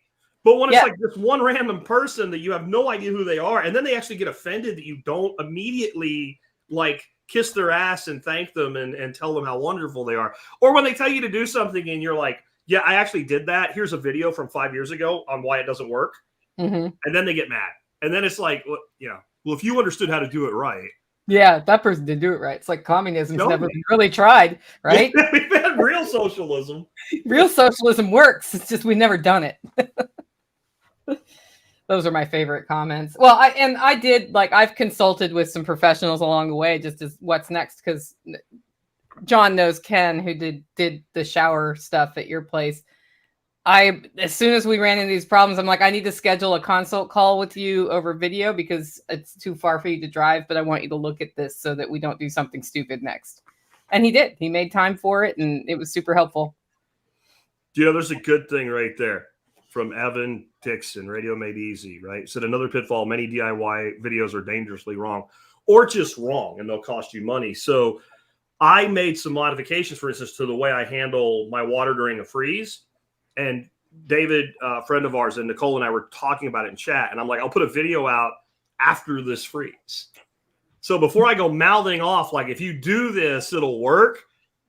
[SPEAKER 2] But when it's like this one random person that you have no idea who they are, and then they actually get offended that you don't immediately like kiss their ass and thank them and tell them how wonderful they are. Or when they tell you to do something and you're like, yeah, I actually did that. Here's a video from 5 years ago on why it doesn't work. And then they get mad. And then it's like, well, you know, well, if you understood how to do it right.
[SPEAKER 1] Yeah, that person did do it right. It's like communism's never been really tried, right?
[SPEAKER 2] We've had real socialism.
[SPEAKER 1] Real socialism works. It's just we've never done it. Those are my favorite comments. Well, I've consulted with some professionals along the way, just as what's next, because John knows Ken, who did the shower stuff at your place. As soon as we ran into these problems, I'm like, I need to schedule a consult call with you over video because it's too far for you to drive, but I want you to look at this so that we don't do something stupid next. And he did. He made time for it, and it was super helpful.
[SPEAKER 2] You know, there's a good thing right there from Evan Dixon, Radio Made Easy, right? Said another pitfall, many DIY videos are dangerously wrong or just wrong, and they'll cost you money. So I made some modifications, for instance, to the way I handle my water during a freeze. And David, a friend of ours, and Nicole and I were talking about it in chat. And I'm like, I'll put a video out after this freeze. So before I go mouthing off, like, if you do this, it'll work.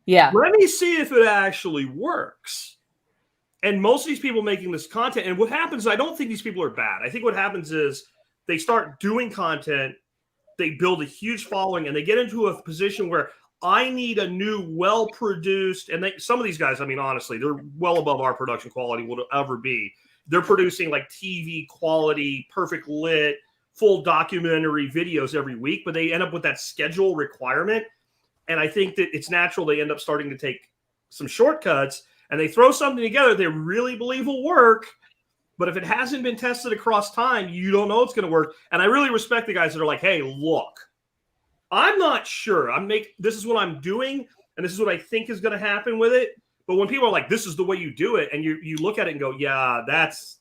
[SPEAKER 1] Yeah.
[SPEAKER 2] Let me see if it actually works. And most of these people making this content, and what happens is I don't think these people are bad. I think what happens is they start doing content, they build a huge following, and they get into a position where I need a new, well-produced, and some of these guys, I mean, honestly, they're well above our production quality will ever be. They're producing like TV quality, perfect lit, full documentary videos every week, but they end up with that schedule requirement. And I think that it's natural they end up starting to take some shortcuts, and they throw something together they really believe will work. But if it hasn't been tested across time, you don't know it's going to work. And I really respect the guys that are like, hey, look, I'm not sure. This is what I'm doing, and this is what I think is going to happen with it. But when people are like, this is the way you do it, and you look at it and go, yeah, that's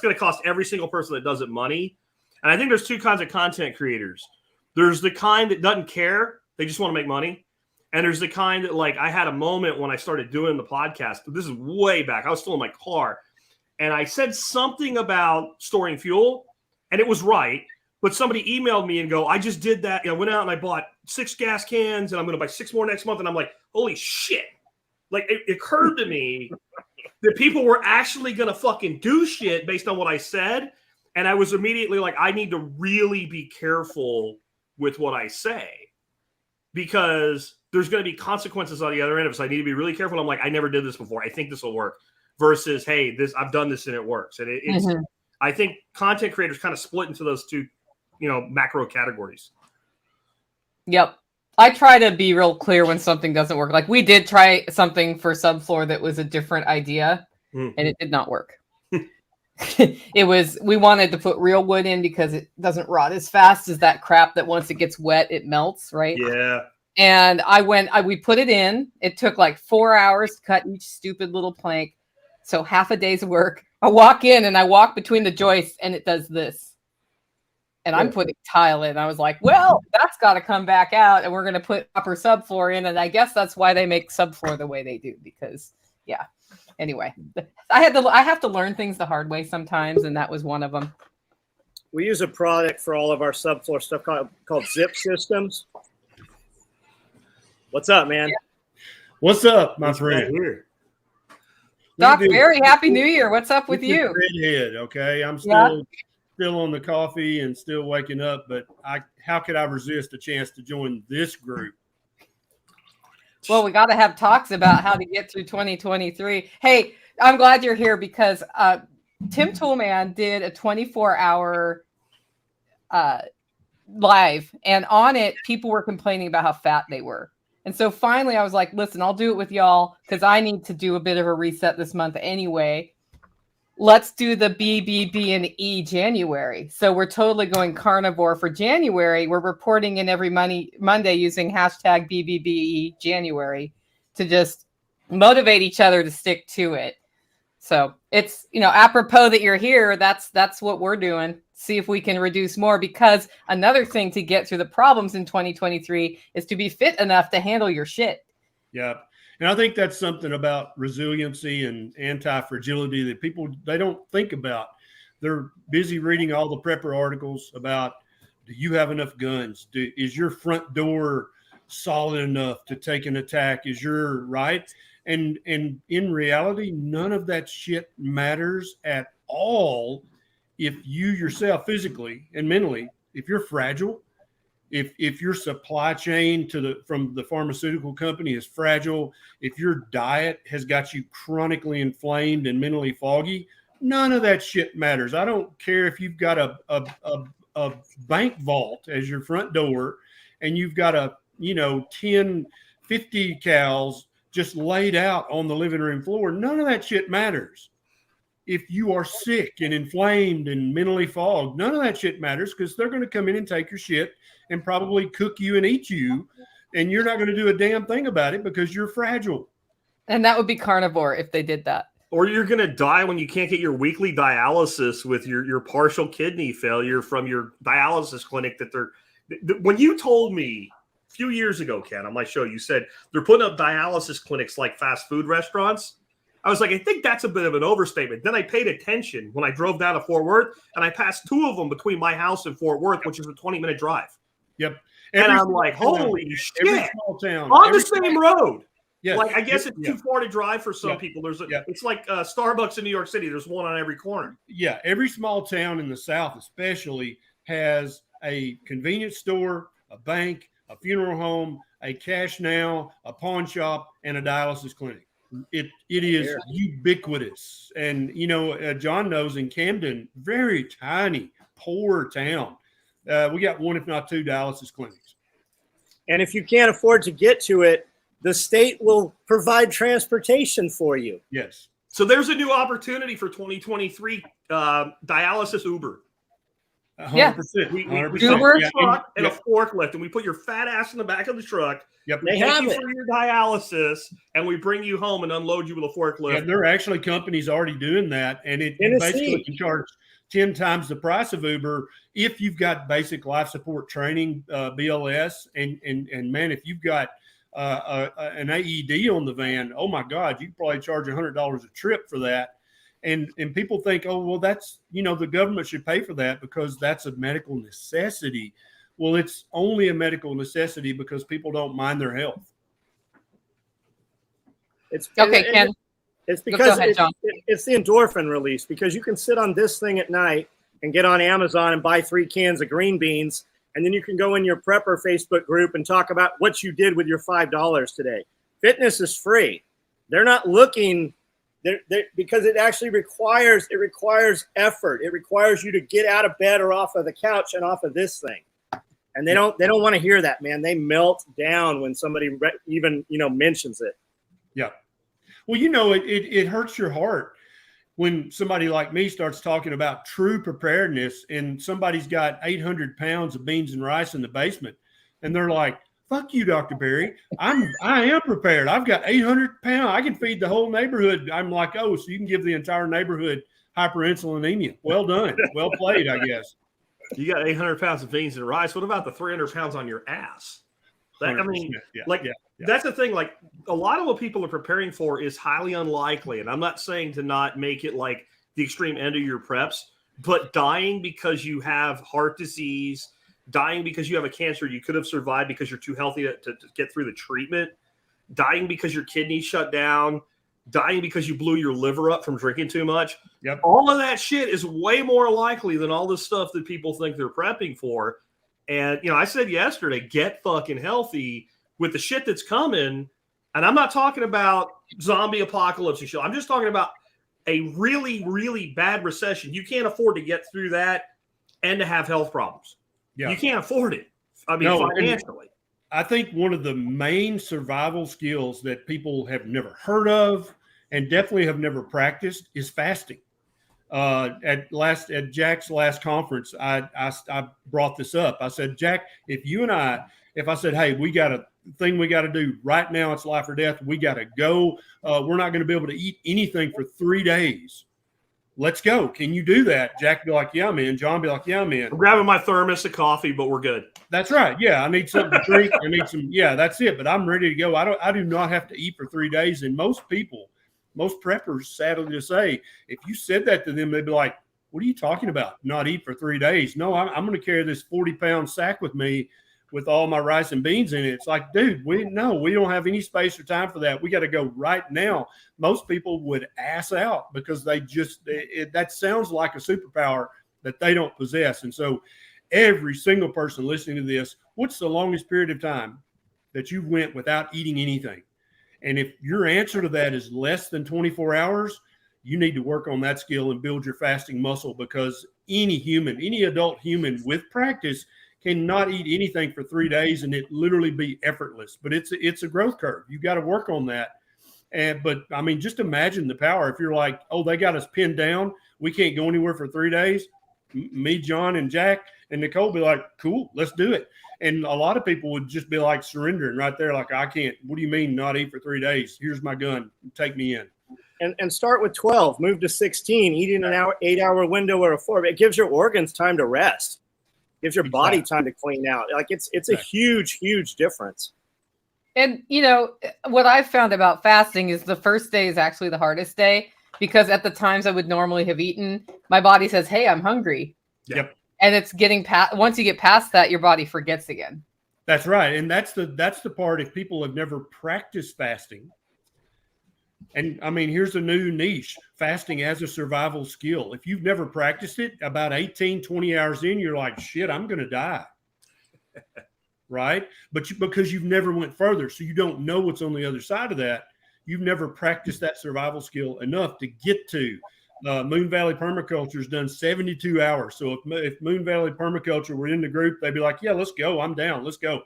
[SPEAKER 2] going to cost every single person that does it money. And I think there's 2 kinds of content creators. There's the kind that doesn't care. They just want to make money. And there's the kind that, like, I had a moment when I started doing the podcast. This is way back. I was still in my car. And I said something about storing fuel, and it was right. But somebody emailed me and go, I just did that. I went out and I bought 6 gas cans, and I'm going to buy 6 more next month. And I'm like, holy shit. Like, it occurred to me that people were actually going to fucking do shit based on what I said. And I was immediately like, I need to really be careful with what I say, because there's going to be consequences on the other end of it. So I need to be really careful. I'm like, I never did this before. I think this will work. Versus, hey, I've done this and it works. And I think content creators kind of split into those two, macro categories.
[SPEAKER 1] Yep. I try to be real clear when something doesn't work. Like we did try something for Subfloor that was a different idea and it did not work. We wanted to put real wood in because it doesn't rot as fast as that crap that once it gets wet, it melts, right?
[SPEAKER 2] Yeah.
[SPEAKER 1] And we put it in. It took like 4 hours to cut each stupid little plank. So half a day's work. I walk in and I walk between the joists and it does this. And I'm putting tile in. I was like, well, that's got to come back out. And we're going to put upper subfloor in. And I guess that's why they make subfloor the way they do. Because, yeah. Anyway, I have to learn things the hard way sometimes. And that was one of them.
[SPEAKER 3] We use a product for all of our subfloor stuff called Zip Systems. What's up, man?
[SPEAKER 1] Yeah.
[SPEAKER 4] What's up, my friend?
[SPEAKER 1] Doc Barry, Happy New Year. What's up with you?
[SPEAKER 4] Redhead, okay? I'm still on the coffee and still waking up, but how could I resist a chance to join this group?
[SPEAKER 1] Well, we got to have talks about how to get through 2023. Hey, I'm glad you're here because Tim Toolman did a 24-hour live, and on it, people were complaining about how fat they were. And so finally, I was like, listen, I'll do it with y'all because I need to do a bit of a reset this month anyway. Let's do the BBB and E January. So we're totally going carnivore for January. We're reporting in every Monday using hashtag BBBE January to just motivate each other to stick to it. So it's, apropos that you're here, that's what we're doing. See if we can reduce more, because another thing to get through the problems in 2023 is to be fit enough to handle your shit.
[SPEAKER 4] Yeah. And I think that's something about resiliency and anti-fragility that people, they don't think about. They're busy reading all the prepper articles about, do you have enough guns? Is your front door solid enough to take an attack? Is your right? And in reality, none of that shit matters at all if you yourself physically and mentally, if you're fragile, if your supply chain from the pharmaceutical company is fragile, if your diet has got you chronically inflamed and mentally foggy, none of that shit matters. I don't care if you've got a bank vault as your front door and you've got 10, 50 cows just laid out on the living room floor. None of that shit matters. If you are sick and inflamed and mentally fogged, none of that shit matters, because they're going to come in and take your shit and probably cook you and eat you. And you're not going to do a damn thing about it because you're fragile.
[SPEAKER 1] And that would be carnivore if they did that.
[SPEAKER 2] Or you're going to die when you can't get your weekly dialysis with your partial kidney failure from your dialysis clinic. When you told me a few years ago, Ken, on my show, you said they're putting up dialysis clinics like fast food restaurants. I was like, I think that's a bit of an overstatement. Then I paid attention when I drove down to Fort Worth, and I passed two of them between my house and Fort Worth, which is a 20-minute drive.
[SPEAKER 4] Yep.
[SPEAKER 2] And I'm like, holy shit.
[SPEAKER 4] Every small town.
[SPEAKER 2] On the same road.
[SPEAKER 4] Yes.
[SPEAKER 2] Like, I guess it's too far to drive for some people. It's like Starbucks in New York City. There's one on every corner.
[SPEAKER 4] Yeah. Every small town in the South especially has a convenience store, a bank, a funeral home, a cash now, a pawn shop, and a dialysis clinic. It is ubiquitous. And, John knows in Camden, very tiny, poor town. We got one, if not two, dialysis clinics.
[SPEAKER 3] And if you can't afford to get to it, the state will provide transportation for you.
[SPEAKER 4] Yes.
[SPEAKER 2] So there's a new opportunity for 2023, dialysis Uber.
[SPEAKER 4] 100%.
[SPEAKER 2] We
[SPEAKER 1] Uber
[SPEAKER 2] a truck and a forklift, and we put your fat ass in the back of the truck.
[SPEAKER 4] Yep.
[SPEAKER 3] They have it
[SPEAKER 2] for your dialysis, and we bring you home and unload you with a forklift.
[SPEAKER 4] Yeah, there are actually companies already doing that, and it basically can charge 10 times the price of Uber if you've got basic life support training, BLS, and man, if you've got an AED on the van, oh my God, you probably charge $100 a trip for that. And people think, oh, well, that's, the government should pay for that because that's a medical necessity. Well, it's only a medical necessity because people don't mind their health.
[SPEAKER 1] Ken.
[SPEAKER 3] It's because
[SPEAKER 1] John.
[SPEAKER 3] It's the endorphin release, because you can sit on this thing at night and get on Amazon and buy 3 cans of green beans. And then you can go in your prepper Facebook group and talk about what you did with your $5 today. Fitness is free. They're not looking because it actually requires effort. It requires you to get out of bed or off of the couch and off of this thing. And they don't want to hear that, man. They melt down when somebody even, mentions it.
[SPEAKER 4] Yeah. Well, it hurts your heart when somebody like me starts talking about true preparedness and somebody's got 800 pounds of beans and rice in the basement and they're like, fuck you, Dr. Berry. I am prepared. I've got 800 pounds. I can feed the whole neighborhood. I'm like, oh, so you can give the entire neighborhood hyperinsulinemia. Well done. Well played, I guess.
[SPEAKER 2] You got 800 pounds of beans and rice. What about the 300 pounds on your ass? That's the thing. Like, a lot of what people are preparing for is highly unlikely. And I'm not saying to not make it like the extreme end of your preps, but dying because you have heart disease, dying because you have a cancer you could have survived because you're too healthy to get through the treatment, dying because your kidneys shut down, dying because you blew your liver up from drinking too much.
[SPEAKER 4] Yep.
[SPEAKER 2] All of that shit is way more likely than all the stuff that people think they're prepping for. And, I said yesterday, get fucking healthy with the shit that's coming. And I'm not talking about zombie apocalypse and shit. I'm just talking about a really, really bad recession. You can't afford to get through that and to have health problems. Yeah. You can't afford it. Financially.
[SPEAKER 4] I think one of the main survival skills that people have never heard of and definitely have never practiced is fasting. At Jack's last conference, I brought this up. I said, Jack, if I said, hey, we got a thing we got to do right now, it's life or death. We got to go. We're not going to be able to eat anything for 3 days. Let's go. Can you do that? Jack be like, yeah, man. John be like, yeah, man.
[SPEAKER 2] I'm grabbing my thermos of coffee, but we're good.
[SPEAKER 4] That's right. Yeah. I need something to drink. I need some. Yeah, that's it. But I'm ready to go. I do not have to eat for 3 days. And most preppers, sadly to say, if you said that to them, they'd be like, what are you talking about? Not eat for 3 days. No, I'm going to carry this 40-pound sack with me with all my rice and beans in it. It's like, dude, we don't have any space or time for that. We got to go right now. Most people would ass out because that sounds like a superpower that they don't possess. And so every single person listening to this, what's the longest period of time that you went without eating anything? And if your answer to that is less than 24 hours, you need to work on that skill and build your fasting muscle, because any adult human with practice cannot eat anything for 3 days and it literally be effortless. But it's a growth curve. You got to work on that. But I mean, just imagine the power. If you're like, oh, they got us pinned down, we can't go anywhere for 3 days. Me, John, and Jack and Nicole be like, cool, let's do it. And a lot of people would just be like surrendering right there. Like, I can't. What do you mean not eat for 3 days? Here's my gun. Take me in.
[SPEAKER 3] And start with 12, move to 16, eating an 8-hour window or a 4. It gives your organs time to rest. Gives your body time to clean out. Like, it's a huge, huge difference.
[SPEAKER 1] And, what I've found about fasting is the first day is actually the hardest day, because at the times I would normally have eaten, my body says, hey, I'm hungry.
[SPEAKER 4] Yep.
[SPEAKER 1] And it's getting past, once you get past that, your body forgets again.
[SPEAKER 4] That's right. And that's the part, if people have never practiced fasting. And I mean, here's a new niche, fasting as a survival skill. If you've never practiced it, about 18, 20 hours in, you're like, shit, I'm going to die. Right? But because you've never went further, so you don't know what's on the other side of that. You've never practiced that survival skill enough to get to. Moon Valley Permaculture has done 72 hours. So if Moon Valley Permaculture were in the group, they'd be like, yeah, let's go. I'm down. Let's go.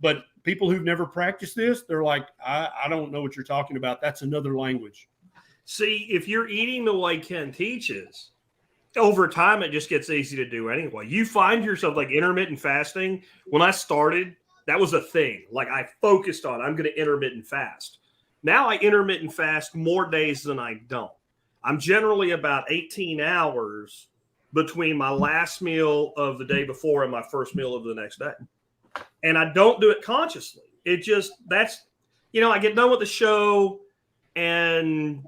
[SPEAKER 4] But people who've never practiced this, they're like, I don't know what you're talking about. That's another language.
[SPEAKER 2] See, if you're eating the way Ken teaches, over time, it just gets easy to do anyway. You find yourself like intermittent fasting. When I started, that was a thing. Like, I focused on, I'm going to intermittent fast. Now I intermittent fast more days than I don't. I'm generally about 18 hours between my last meal of the day before and my first meal of the next day. And I don't do it consciously. It just, I get done with the show and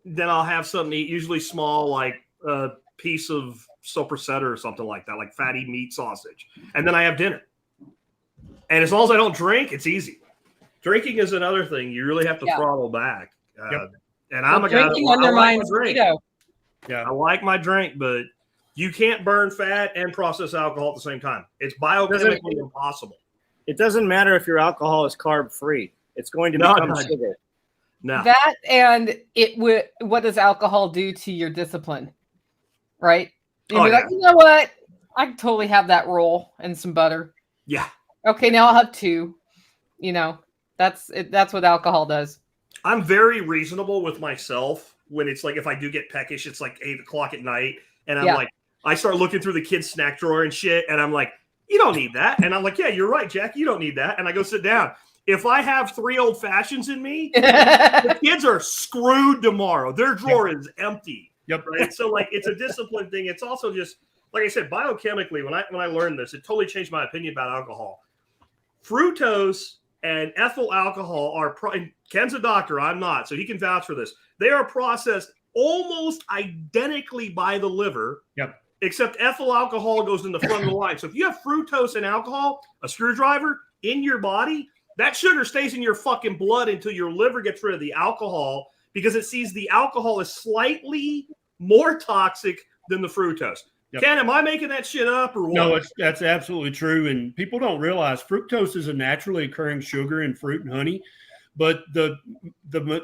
[SPEAKER 2] then I'll have something to eat, usually small, like a piece of sopressata or something like that, like fatty meat sausage. And then I have dinner. And as long as I don't drink, it's easy. Drinking is another thing. You really have to throttle back.
[SPEAKER 4] Yep.
[SPEAKER 2] And I'm a guy that I like my drink.
[SPEAKER 4] Yeah,
[SPEAKER 2] I like my drink, but you can't burn fat and process alcohol at the same time. It's biochemically impossible.
[SPEAKER 3] It doesn't matter if your alcohol is carb free. It's going to become sugar.
[SPEAKER 2] No.
[SPEAKER 1] That and what does alcohol do to your discipline? Right? You'd be like, you know what? I can totally have that roll and some butter.
[SPEAKER 2] Yeah.
[SPEAKER 1] Okay, now I'll have 2. You know, that's what alcohol does.
[SPEAKER 2] I'm very reasonable with myself when it's like, if I do get peckish, it's like 8:00 at night. And I'm like, I start looking through the kids' snack drawer and shit. And I'm like, you don't need that. And I'm like, yeah, you're right, Jack. You don't need that. And I go sit down. If I have 3 old fashions in me, the kids are screwed tomorrow. Their drawer is empty.
[SPEAKER 4] Yep.
[SPEAKER 2] Right. So like, it's a discipline thing. It's also just, like I said, biochemically, when I learned this, it totally changed my opinion about alcohol. Fructose and ethyl alcohol are, Ken's a doctor, I'm not, so he can vouch for this. They are processed almost identically by the liver.
[SPEAKER 4] Yep.
[SPEAKER 2] Except ethyl alcohol goes in the front of the line. So if you have fructose and alcohol, a screwdriver in your body, that sugar stays in your fucking blood until your liver gets rid of the alcohol, because it sees the alcohol is slightly more toxic than the fructose. Yep. Ken, am I making that shit up or what?
[SPEAKER 4] No, that's absolutely true. And people don't realize fructose is a naturally occurring sugar in fruit and honey, but the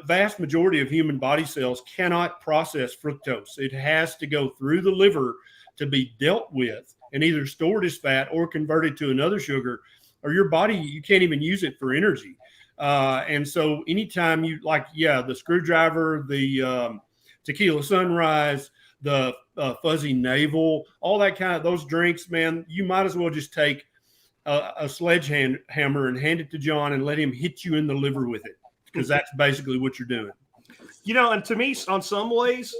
[SPEAKER 4] vast majority of human body cells cannot process fructose. It has to go through the liver to be dealt with and either stored as fat or converted to another sugar, or your body, you can't even use it for energy. And so anytime you the screwdriver, the tequila sunrise, the fuzzy navel, all that kind of those drinks, man, you might as well just take a sledgehammer and hand it to John and let him hit you in the liver with it, because that's basically what you're doing.
[SPEAKER 2] You know, and to me, on some ways,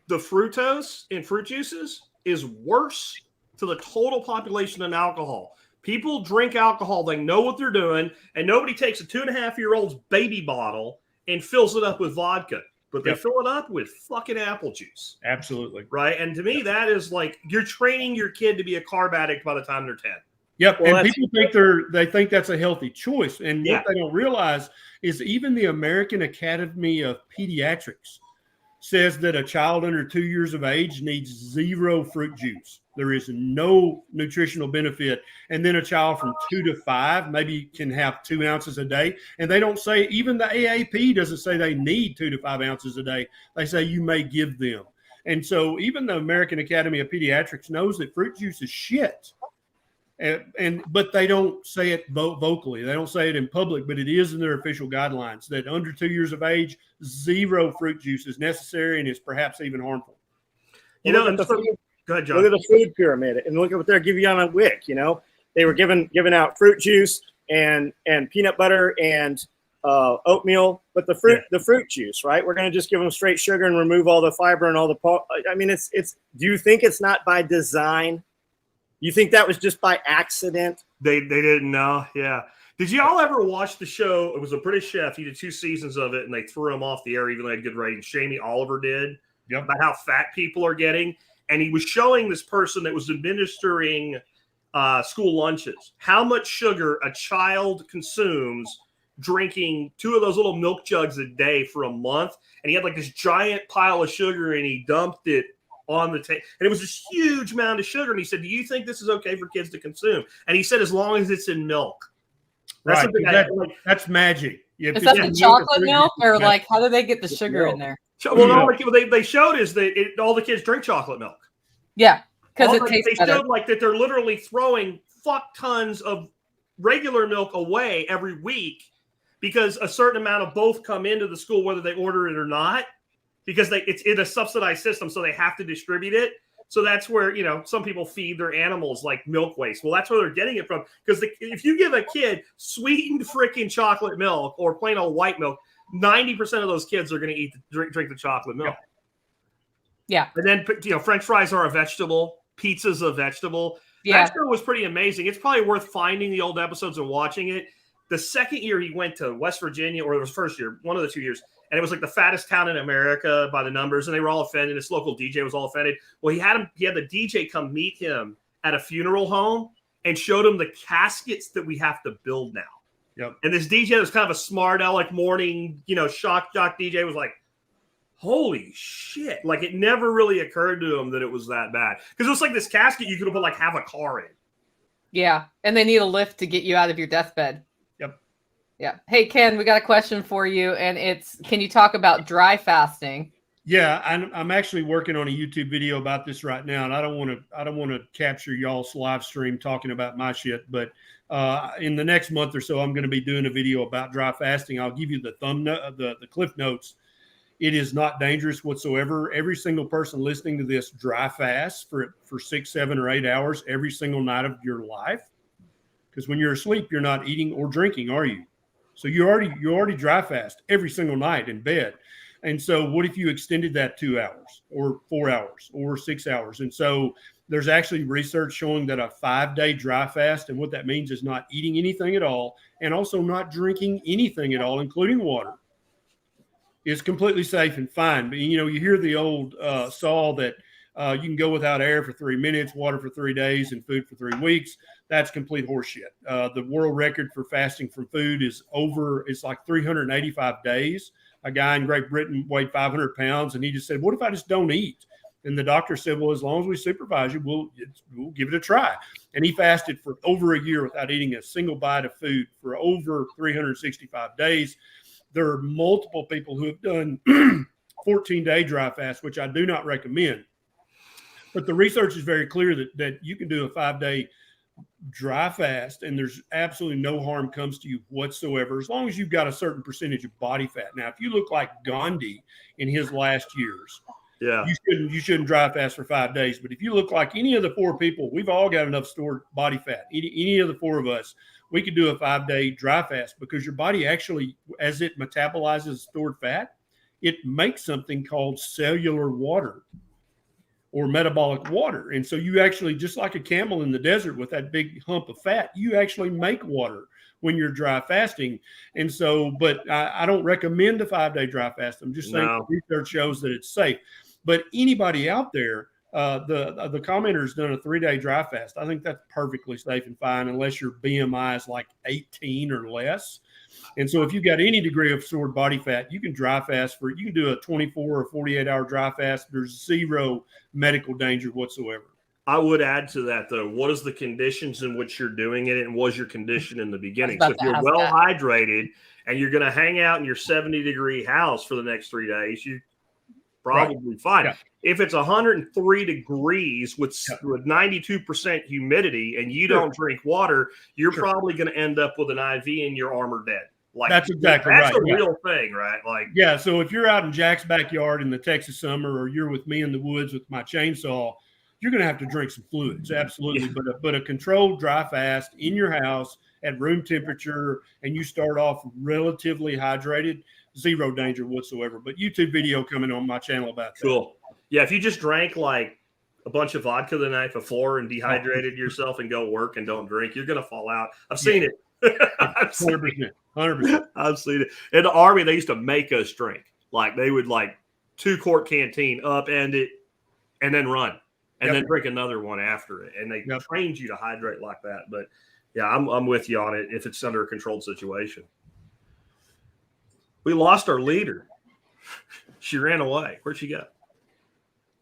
[SPEAKER 2] the fructose in fruit juices is worse to the total population than alcohol. People drink alcohol, they know what they're doing, and nobody takes a 2.5-year-old's baby bottle and fills it up with vodka. But they fill it up with fucking apple juice.
[SPEAKER 4] Absolutely.
[SPEAKER 2] Right? And to me, that is like, you're training your kid to be a carb addict by the time they're 10.
[SPEAKER 4] Yep. Well, and people think that's a healthy choice. And what they don't realize is even the American Academy of Pediatrics says that a child under 2 years of age needs 0 fruit juice. There is no nutritional benefit. And then a child from 2 to 5 maybe can have 2 ounces a day. And they don't say, even the AAP doesn't say they need 2 to 5 ounces a day. They say you may give them. And so even the American Academy of Pediatrics knows that fruit juice is shit. But they don't say it vocally. They don't say it in public, but it is in their official guidelines that under 2 years of age, 0 fruit juice is necessary and is perhaps even harmful.
[SPEAKER 2] You know, go ahead, John.
[SPEAKER 3] Look at the food pyramid and look at what they're giving you on a WIC. You know, they were giving out fruit juice and peanut butter and oatmeal, but the fruit juice, right? We're going to just give them straight sugar and remove all the fiber and all the. I mean, it's. Do you think it's not by design? You think that was just by accident? They
[SPEAKER 2] didn't know. Yeah. Did y'all ever watch the show? It was a British chef. He did 2 seasons of it, and they threw him off the air even though he had good ratings. Jamie Oliver did.
[SPEAKER 4] Yep.
[SPEAKER 2] About how fat people are getting. And he was showing this person that was administering school lunches how much sugar a child consumes drinking 2 of those little milk jugs a day for a month. And he had like this giant pile of sugar, and he dumped it on the table. And it was this huge amount of sugar. And he said, do you think this is okay for kids to consume? And he said, as long as it's in milk.
[SPEAKER 4] That's that's magic.
[SPEAKER 1] Is that the chocolate milk, or like how do they get the sugar in there?
[SPEAKER 2] Well, all they showed is that all the kids drink chocolate milk.
[SPEAKER 1] Yeah, because it tastes better.
[SPEAKER 2] They showed like that they're literally throwing fuck tons of regular milk away every week because a certain amount of both come into the school whether they order it or not, because it's in a subsidized system, so they have to distribute it. So that's where, you know, some people feed their animals like milk waste. Well, that's where they're getting it from. Because if you give a kid sweetened freaking chocolate milk or plain old white milk, 90% of those kids are going to drink the chocolate milk.
[SPEAKER 1] Yeah.
[SPEAKER 2] And then, you know, French fries are a vegetable. Pizza's a vegetable.
[SPEAKER 1] Yeah.
[SPEAKER 2] That show was pretty amazing. It's probably worth finding the old episodes and watching it. The second year he went to West Virginia, or it was first year, one of the 2 years, and it was like the fattest town in America by the numbers, and they were all offended. This local DJ was all offended. Well, he had the DJ come meet him at a funeral home and showed him the caskets that we have to build now.
[SPEAKER 4] Yep.
[SPEAKER 2] And this DJ was kind of a smart aleck morning, you know, shock jock DJ, was like, holy shit. Like, it never really occurred to him that it was that bad. Because it was like this casket you could put like half a car in.
[SPEAKER 1] Yeah. And they need a lift to get you out of your deathbed.
[SPEAKER 4] Yep.
[SPEAKER 1] Yeah. Hey, Ken, we got a question for you, and it's, can you talk about dry fasting?
[SPEAKER 4] Yeah, I'm actually working on a YouTube video about this right now, and I don't want to capture y'all's live stream talking about my shit, but in the next month or so, I'm going to be doing a video about dry fasting. I'll give you the the cliff notes. It is not dangerous whatsoever. Every single person listening to this dry fast for 6, 7, or 8 hours every single night of your life, because when you're asleep, you're not eating or drinking, are you? So you already dry fast every single night in bed. And so what if you extended that 2 hours or 4 hours or 6 hours? And so there's actually research showing that a 5-day dry fast, and what that means is not eating anything at all and also not drinking anything at all, including water, is completely safe and fine. But, you know, you hear the old saw that you can go without air for 3 minutes, water for 3 days, and food for 3 weeks. That's complete horseshit. The world record for fasting from food is it's like 385 days. A guy in Great Britain weighed 500 pounds, and he just said, what if I just don't eat? And the doctor said, well, as long as we supervise you, we'll give it a try. And he fasted for over a year without eating a single bite of food for over 365 days. There are multiple people who have done 14-day dry fast, which I do not recommend. But the research is very clear that you can do a 5-day dry fast, and there's absolutely no harm comes to you whatsoever, as long as you've got a certain percentage of body fat. Now, if you look like Gandhi in his last years, you shouldn't dry fast for 5 days. But if you look like any of the 4 people, we've all got enough stored body fat. Any of the 4 of us, we could do a 5-day dry fast, because your body actually, as it metabolizes stored fat, it makes something called cellular water or metabolic water. And so you actually, just like a camel in the desert with that big hump of fat, you actually make water when you're dry fasting. And so, but I don't recommend a 5-day dry fast. I'm just saying research shows that it's safe. But anybody out there, the commenter's done a 3-day dry fast. I think that's perfectly safe and fine, unless your BMI is like 18 or less. And so if you've got any degree of stored body fat, you can dry fast you can do a 24 or 48-hour dry fast. There's zero medical danger whatsoever.
[SPEAKER 2] I would add to that, though, what is the conditions in which you're doing it, and was your condition in the beginning? So if you're well hydrated and you're going to hang out in your 70-degree house for the next 3 days, you probably fine. Yeah. If it's 103 degrees with 92% humidity and you don't drink water, you're probably going to end up with an IV in your arm or dead. Like,
[SPEAKER 4] that's exactly right.
[SPEAKER 2] That's a real thing, right? Like,
[SPEAKER 4] yeah. So if you're out in Jack's backyard in the Texas summer, or you're with me in the woods with my chainsaw, you're going to have to drink some fluids. Absolutely. Yeah. But a controlled dry fast in your house at room temperature, and you start off relatively hydrated, zero danger whatsoever. But YouTube video coming on my channel about that.
[SPEAKER 2] Cool. Yeah. If you just drank like a bunch of vodka the night before and dehydrated yourself and go work and don't drink, you're going to fall out. I've seen it.
[SPEAKER 4] 100%. 100%.
[SPEAKER 2] I've seen it. In the Army, they used to make us drink. Like, they would 2-quart canteen, upend it, and then run, and then drink another one after it. And they trained you to hydrate like that. But yeah, I'm with you on it if it's under a controlled situation. We lost our leader. She ran away. Where'd she go?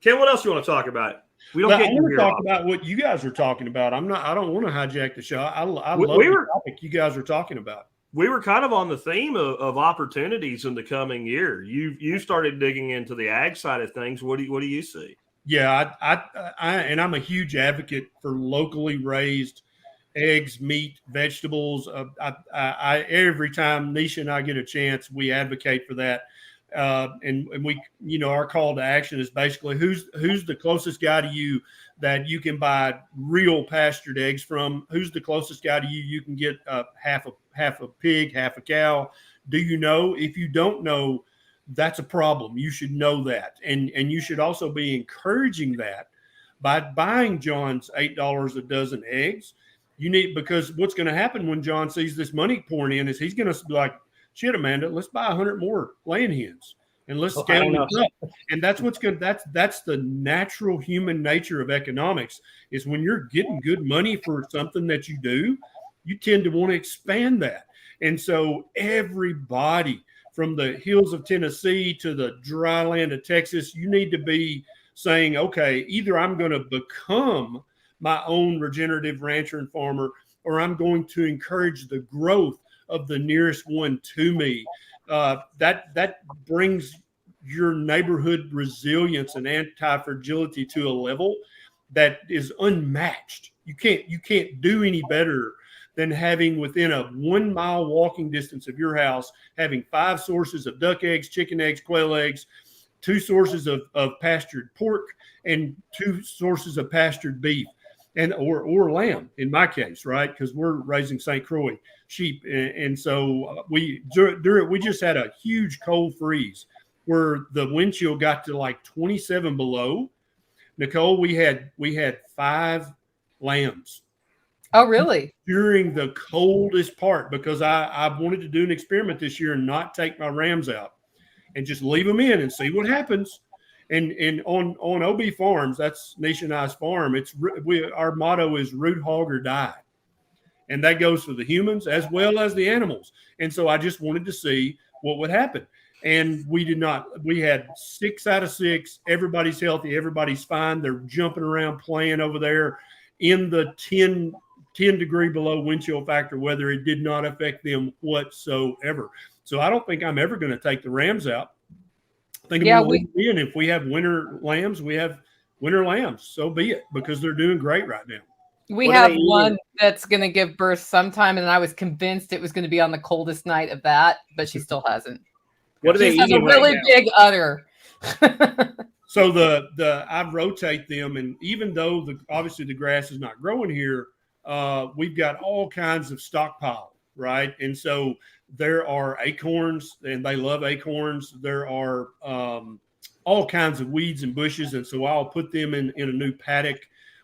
[SPEAKER 2] Ken, what else do you want to talk about? We don't get
[SPEAKER 4] I want to talk about what you guys are talking about. I don't want to hijack the show. I love the topic you guys are talking about.
[SPEAKER 2] We were kind of on the theme of opportunities in the coming year. You started digging into the ag side of things. What do you see?
[SPEAKER 4] Yeah, and I'm a huge advocate for locally raised eggs, meat, vegetables. I every time Nisha and I get a chance, we advocate for that. And we, our call to action is basically who's the closest guy to you that you can buy real pastured eggs from? Who's the closest guy to you you can get half a pig, half a cow? Do you know? If you don't know, that's a problem. You should know that, and you should also be encouraging that by buying John's $8 a dozen eggs. Because what's going to happen when John sees this money pouring in is he's going to be like, shit, Amanda, let's buy 100 more laying hens and let's scale it up. And that's what's good. That's the natural human nature of economics, is when you're getting good money for something that you do, you tend to want to expand that. And so everybody from the hills of Tennessee to the dry land of Texas, you need to be saying, okay, either I'm going to become my own regenerative rancher and farmer, or I'm going to encourage the growth of the nearest one to me. That brings your neighborhood resilience and anti-fragility to a level that is unmatched. You can't do any better than having within a 1 mile walking distance of your house, having 5 sources of duck eggs, chicken eggs, quail eggs, 2 sources of pastured pork, and 2 sources of pastured beef, and or lamb in my case, right? Because we're raising St. Croix sheep, and so we just had a huge cold freeze where the wind chill got to like 27 below. Nicole, we had 5 lambs.
[SPEAKER 1] Oh, really?
[SPEAKER 4] During the coldest part, because I wanted to do an experiment this year and not take my rams out and just leave them in and see what happens. And on OB Farms, that's Nationized Farm, our motto is root hog or die. And that goes for the humans as well as the animals. And so I just wanted to see what would happen. And we did not. We had 6 out of 6. Everybody's healthy. Everybody's fine. They're jumping around, playing over there in the 10 degree below wind chill factor weather. It did not affect them whatsoever. So I don't think I'm ever going to take the rams out. I think I'm going to leave them in. If we have winter lambs, we have winter lambs. So be it, because they're doing great right now.
[SPEAKER 1] We have one that's going to give birth sometime, and I was convinced it was going to be on the coldest night of that, but she still hasn't.
[SPEAKER 3] What are they eating?
[SPEAKER 1] A really big udder.
[SPEAKER 4] So I rotate them, and even though obviously the grass is not growing here, we've got all kinds of stockpile, right? And so there are acorns, and they love acorns. There are all kinds of weeds and bushes, and so I'll put them in a new paddock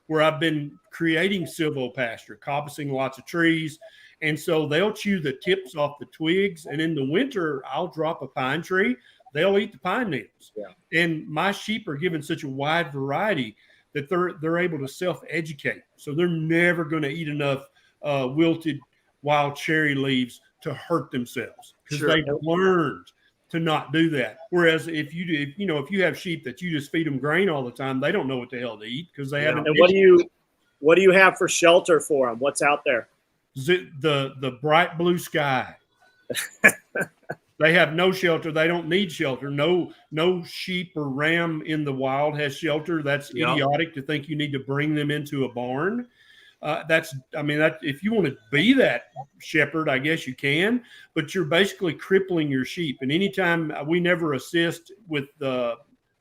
[SPEAKER 4] where I've been creating silvopasture, coppicing lots of trees. And so they'll chew the tips off the twigs. And in the winter, I'll drop a pine tree. They'll eat the pine needles. Yeah. And my sheep are given such a wide variety that they're able to self-educate. So they're never going to eat enough wilted wild cherry leaves to hurt themselves, because they've learned to not do that. Whereas if you have sheep that you just feed them grain all the time, they don't know what the hell to eat because they haven't.
[SPEAKER 3] And what do you have for shelter for them? What's out there?
[SPEAKER 4] The bright blue sky. They have no shelter. They don't need shelter. No sheep or ram in the wild has shelter. That's idiotic to think you need to bring them into a barn. If you want to be that shepherd, I guess you can, but you're basically crippling your sheep. And anytime we never assist with the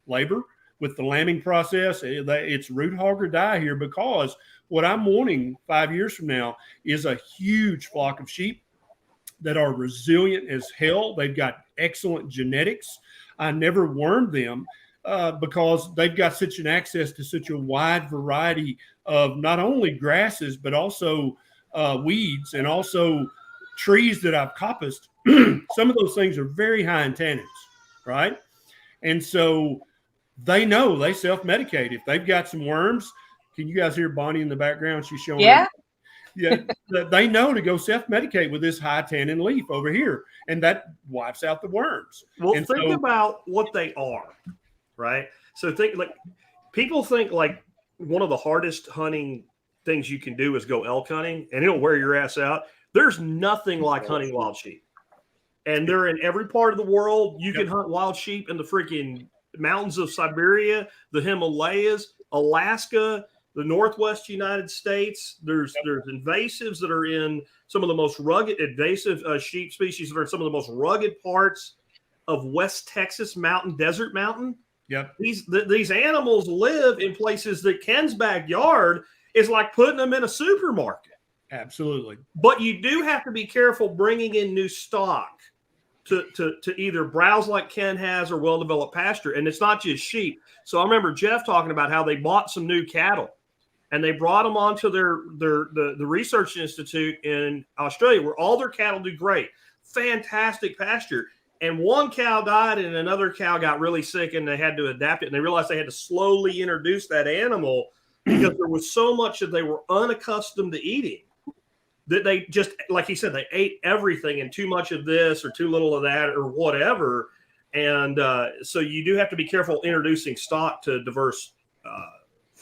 [SPEAKER 4] labor, with the lambing process, it's root hog or die here, because what I'm wanting 5 years from now is a huge flock of sheep that are resilient as hell. They've got excellent genetics. I never warned them because they've got such an access to such a wide variety of not only grasses, but also weeds and also trees that I've coppiced. Some of those things are very high in tannins, right? And so they know they self-medicate. If they've got some worms, can you guys hear Bonnie in the background? She's showing.
[SPEAKER 1] Yeah.
[SPEAKER 4] Yeah, they know to go self-medicate with this high tannin leaf over here, and that wipes out the worms.
[SPEAKER 2] Well, think about what they are, right? So people think like one of the hardest hunting things you can do is go elk hunting, and it'll wear your ass out. There's nothing like hunting wild sheep, and they're in every part of the world. You can hunt wild sheep in the freaking mountains of Siberia, the Himalayas, Alaska, the Northwest United States. There's invasives that are in some of the most rugged invasive sheep species that are in some of the most rugged parts of West Texas desert mountain.
[SPEAKER 4] Yep.
[SPEAKER 2] These animals live in places that Ken's backyard is like putting them in a supermarket.
[SPEAKER 4] Absolutely.
[SPEAKER 2] But you do have to be careful bringing in new stock to either browse like Ken has or well-developed pasture. And it's not just sheep. So I remember Jeff talking about how they bought some new cattle. And they brought them onto the research institute in Australia, where all their cattle do great, fantastic pasture. And one cow died, and another cow got really sick, and they had to adapt it. And they realized they had to slowly introduce that animal because there was so much that they were unaccustomed to eating that they just, like he said, they ate everything and too much of this or too little of that or whatever. And so you do have to be careful introducing stock to diverse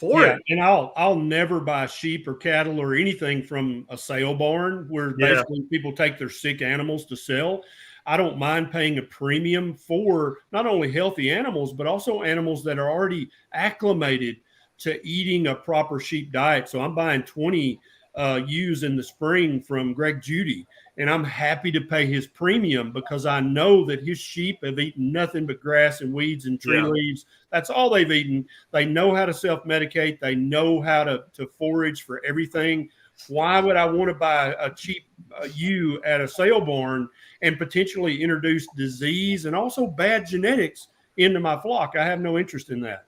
[SPEAKER 2] it.
[SPEAKER 4] And I'll never buy sheep or cattle or anything from a sale barn where basically people take their sick animals to sell. I don't mind paying a premium for not only healthy animals, but also animals that are already acclimated to eating a proper sheep diet. So I'm buying 20 ewes in the spring from Greg Judy, and I'm happy to pay his premium because I know that his sheep have eaten nothing but grass and weeds and tree leaves. That's all they've eaten. They know how to self-medicate. They know how to forage for everything. Why would I want to buy a cheap ewe at a sale barn and potentially introduce disease and also bad genetics into my flock? I have no interest in that.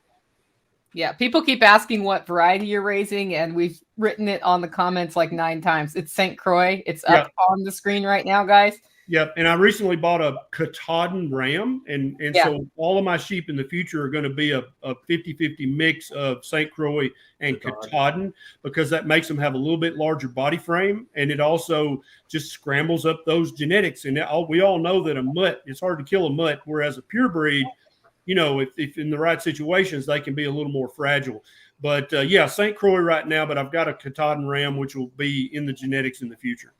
[SPEAKER 1] Yeah, people keep asking what variety you're raising, and we've written it on the comments like 9 times. It's St. Croix. It's up on the screen right now, guys.
[SPEAKER 4] Yep. And I recently bought a Katahdin ram, and so all of my sheep in the future are going to be a 50-50 mix of St. Croix and Katahdin, because that makes them have a little bit larger body frame, and it also just scrambles up those genetics. And we all know that a mutt, it's hard to kill a mutt, whereas a pure breed, you know, if in the right situations, they can be a little more fragile. But St. Croix right now, but I've got a Katahdin ram, which will be in the genetics in the future.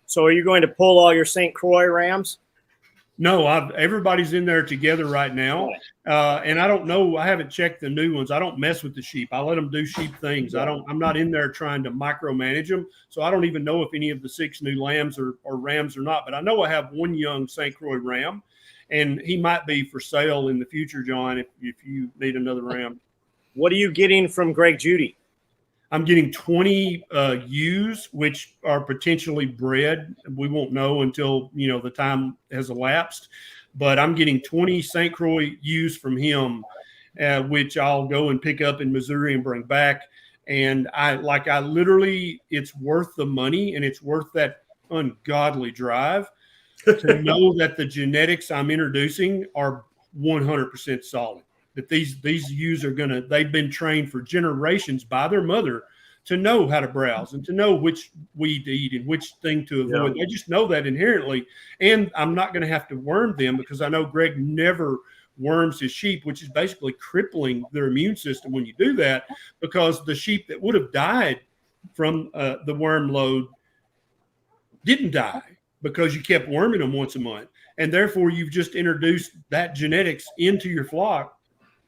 [SPEAKER 3] So are you going to pull all your St. Croix rams?
[SPEAKER 4] No, everybody's in there together right now. And I don't know. I haven't checked the new ones. I don't mess with the sheep. I let them do sheep things. I'm not in there trying to micromanage them. So I don't even know if any of the 6 new lambs or rams or not. But I know I have one young St. Croix ram, and he might be for sale in the future, John, if you need another ram.
[SPEAKER 3] What are you getting from Greg Judy?
[SPEAKER 4] I'm getting 20 ewes, which are potentially bred. We won't know until, you know, the time has elapsed. But I'm getting 20 St. Croix ewes from him, which I'll go and pick up in Missouri and bring back. And I literally, it's worth the money, and it's worth that ungodly drive to know that the genetics I'm introducing are 100% solid. That these ewes are they've been trained for generations by their mother to know how to browse and to know which weed to eat and which thing to avoid. They just know that inherently. And I'm not going to have to worm them, because I know Greg never worms his sheep, which is basically crippling their immune system when you do that, because the sheep that would have died from the worm load didn't die because you kept worming them once a month. And therefore, you've just introduced that genetics into your flock.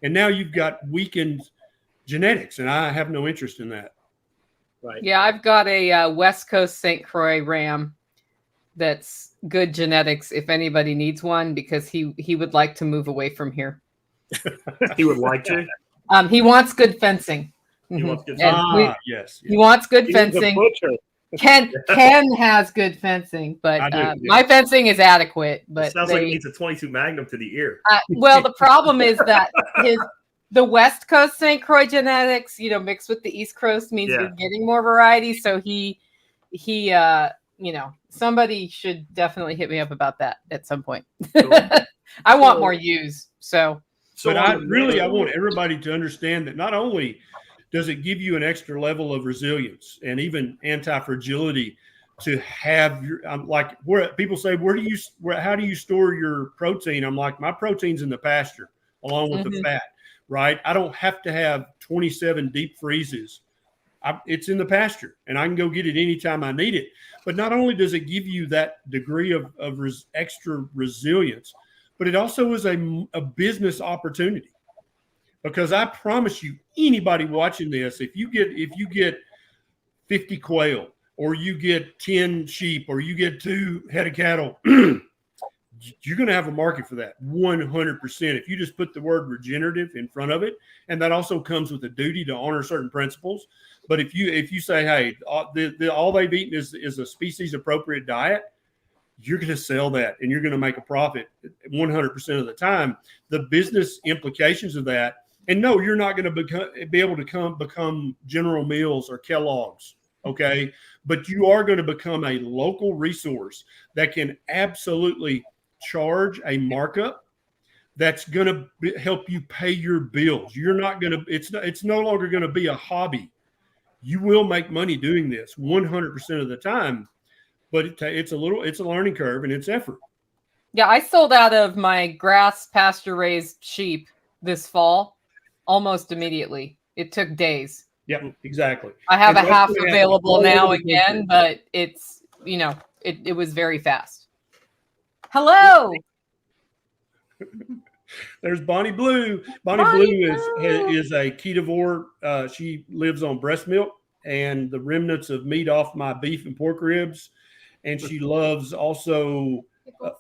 [SPEAKER 4] And now you've got weakened genetics, and I have no interest in that.
[SPEAKER 3] Right.
[SPEAKER 1] Yeah, I've got a West Coast St. Croix ram that's good genetics if anybody needs one, because he would like to move away from here.
[SPEAKER 2] He would like to?
[SPEAKER 1] He wants good fencing.
[SPEAKER 2] He wants good
[SPEAKER 1] fencing.
[SPEAKER 4] Yes.
[SPEAKER 1] He wants good fencing. Ken has good fencing, but my fencing is adequate. But
[SPEAKER 2] it sounds like he needs a 22 Magnum to the ear.
[SPEAKER 1] Well, the problem is that the West Coast St. Croix genetics, you know, mixed with the East Coast means you're getting more variety. So he, you know, somebody should definitely hit me up about that at some point. I want more ewes.
[SPEAKER 4] But I want everybody to understand that not only does it give you an extra level of resilience and even anti-fragility to have your, where people say, how do you store your protein? I'm like, my protein's in the pasture along with the fat, right? I don't have to have 27 deep freezes. It's in the pasture, and I can go get it anytime I need it. But not only does it give you that degree of extra resilience, but it also is a business opportunity. Because I promise you, anybody watching this, if you get 50 quail, or you get 10 sheep, or you get 2 head of cattle, you're going to have a market for that 100%. If you just put the word regenerative in front of it, and that also comes with a duty to honor certain principles. But if you say, hey, all they've eaten is a species appropriate diet, you're going to sell that, and you're going to make a profit 100% of the time. The business implications of that. And no, you're not going to be able to become General Mills or Kellogg's, okay? But you are going to become a local resource that can absolutely charge a markup that's going to help you pay your bills. You're not going to. It's no longer going to be a hobby. You will make money doing this 100% of the time, but it's a learning curve, and it's effort.
[SPEAKER 1] Yeah, I sold out of my grass pasture raised sheep this fall almost immediately. It took days.
[SPEAKER 4] Yep, exactly.
[SPEAKER 1] I have
[SPEAKER 4] And
[SPEAKER 1] a half
[SPEAKER 4] that's what
[SPEAKER 1] available
[SPEAKER 4] happens all
[SPEAKER 1] now
[SPEAKER 4] over the country.
[SPEAKER 1] again, but it's, it was very fast. Hello.
[SPEAKER 4] There's Bonnie Blue. Bonnie Blue is a ketovore. She lives on breast milk and the remnants of meat off my beef and pork ribs. And she loves also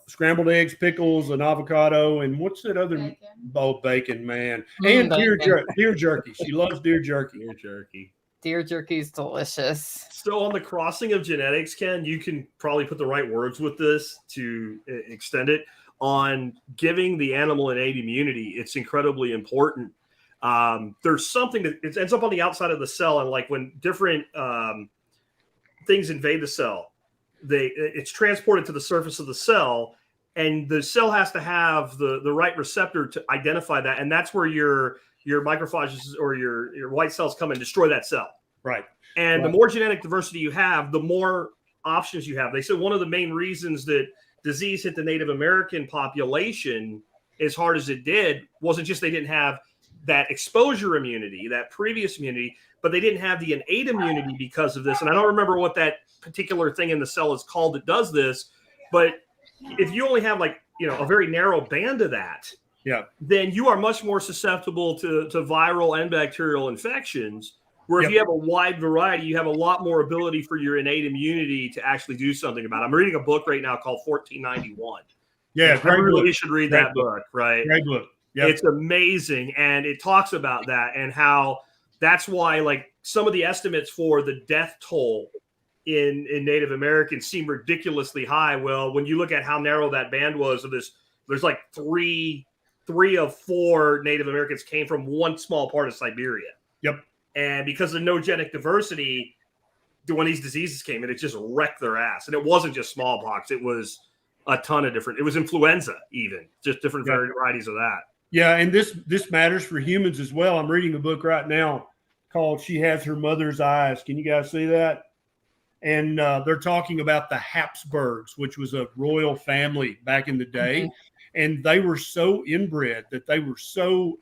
[SPEAKER 4] scrambled eggs, pickles, and avocado. And what's that other?
[SPEAKER 5] Bacon.
[SPEAKER 4] Oh, bacon, man. And deer jerky. She loves deer jerky.
[SPEAKER 2] Deer jerky.
[SPEAKER 1] Deer jerky is delicious.
[SPEAKER 2] So on the crossing of genetics, Ken, you can probably put the right words with this to extend it. On giving the animal innate immunity, it's incredibly important. There's something that it ends up on the outside of the cell, and like when different things invade the cell, it's transported to the surface of the cell, and the cell has to have the right receptor to identify that, and that's where your macrophages or your white cells come and destroy that cell.
[SPEAKER 4] Right.
[SPEAKER 2] And the more genetic diversity you have, the more options you have. They said one of the main reasons that disease hit the Native American population as hard as it did wasn't just they didn't have that exposure immunity, that previous immunity, but they didn't have the innate immunity because of this. And I don't remember what that particular thing in the cell is called that does this, but if you only have a very narrow band of that, then you are much more susceptible to viral and bacterial infections. Where if you have a wide variety, you have a lot more ability for your innate immunity to actually do something about it. I'm reading a book right now called 1491.
[SPEAKER 4] Yeah,
[SPEAKER 2] everybody should read that book, right?
[SPEAKER 4] Great book. Yep.
[SPEAKER 2] It's amazing. And it talks about that and how that's why some of the estimates for the death toll in Native Americans seem ridiculously high. Well, when you look at how narrow that band was of this, there's like three of 4 Native Americans came from one small part of Siberia.
[SPEAKER 4] Yep.
[SPEAKER 2] And because of no genetic diversity, when these diseases came in, it just wrecked their ass. And it wasn't just smallpox. It was a ton of different, it was influenza even, just different varieties of that.
[SPEAKER 4] Yeah, and this matters for humans as well. I'm reading a book right now called She Has Her Mother's Eyes. Can you guys see that? And they're talking about the Habsburgs, which was a royal family back in the day. Mm-hmm. And they were so inbred that they were so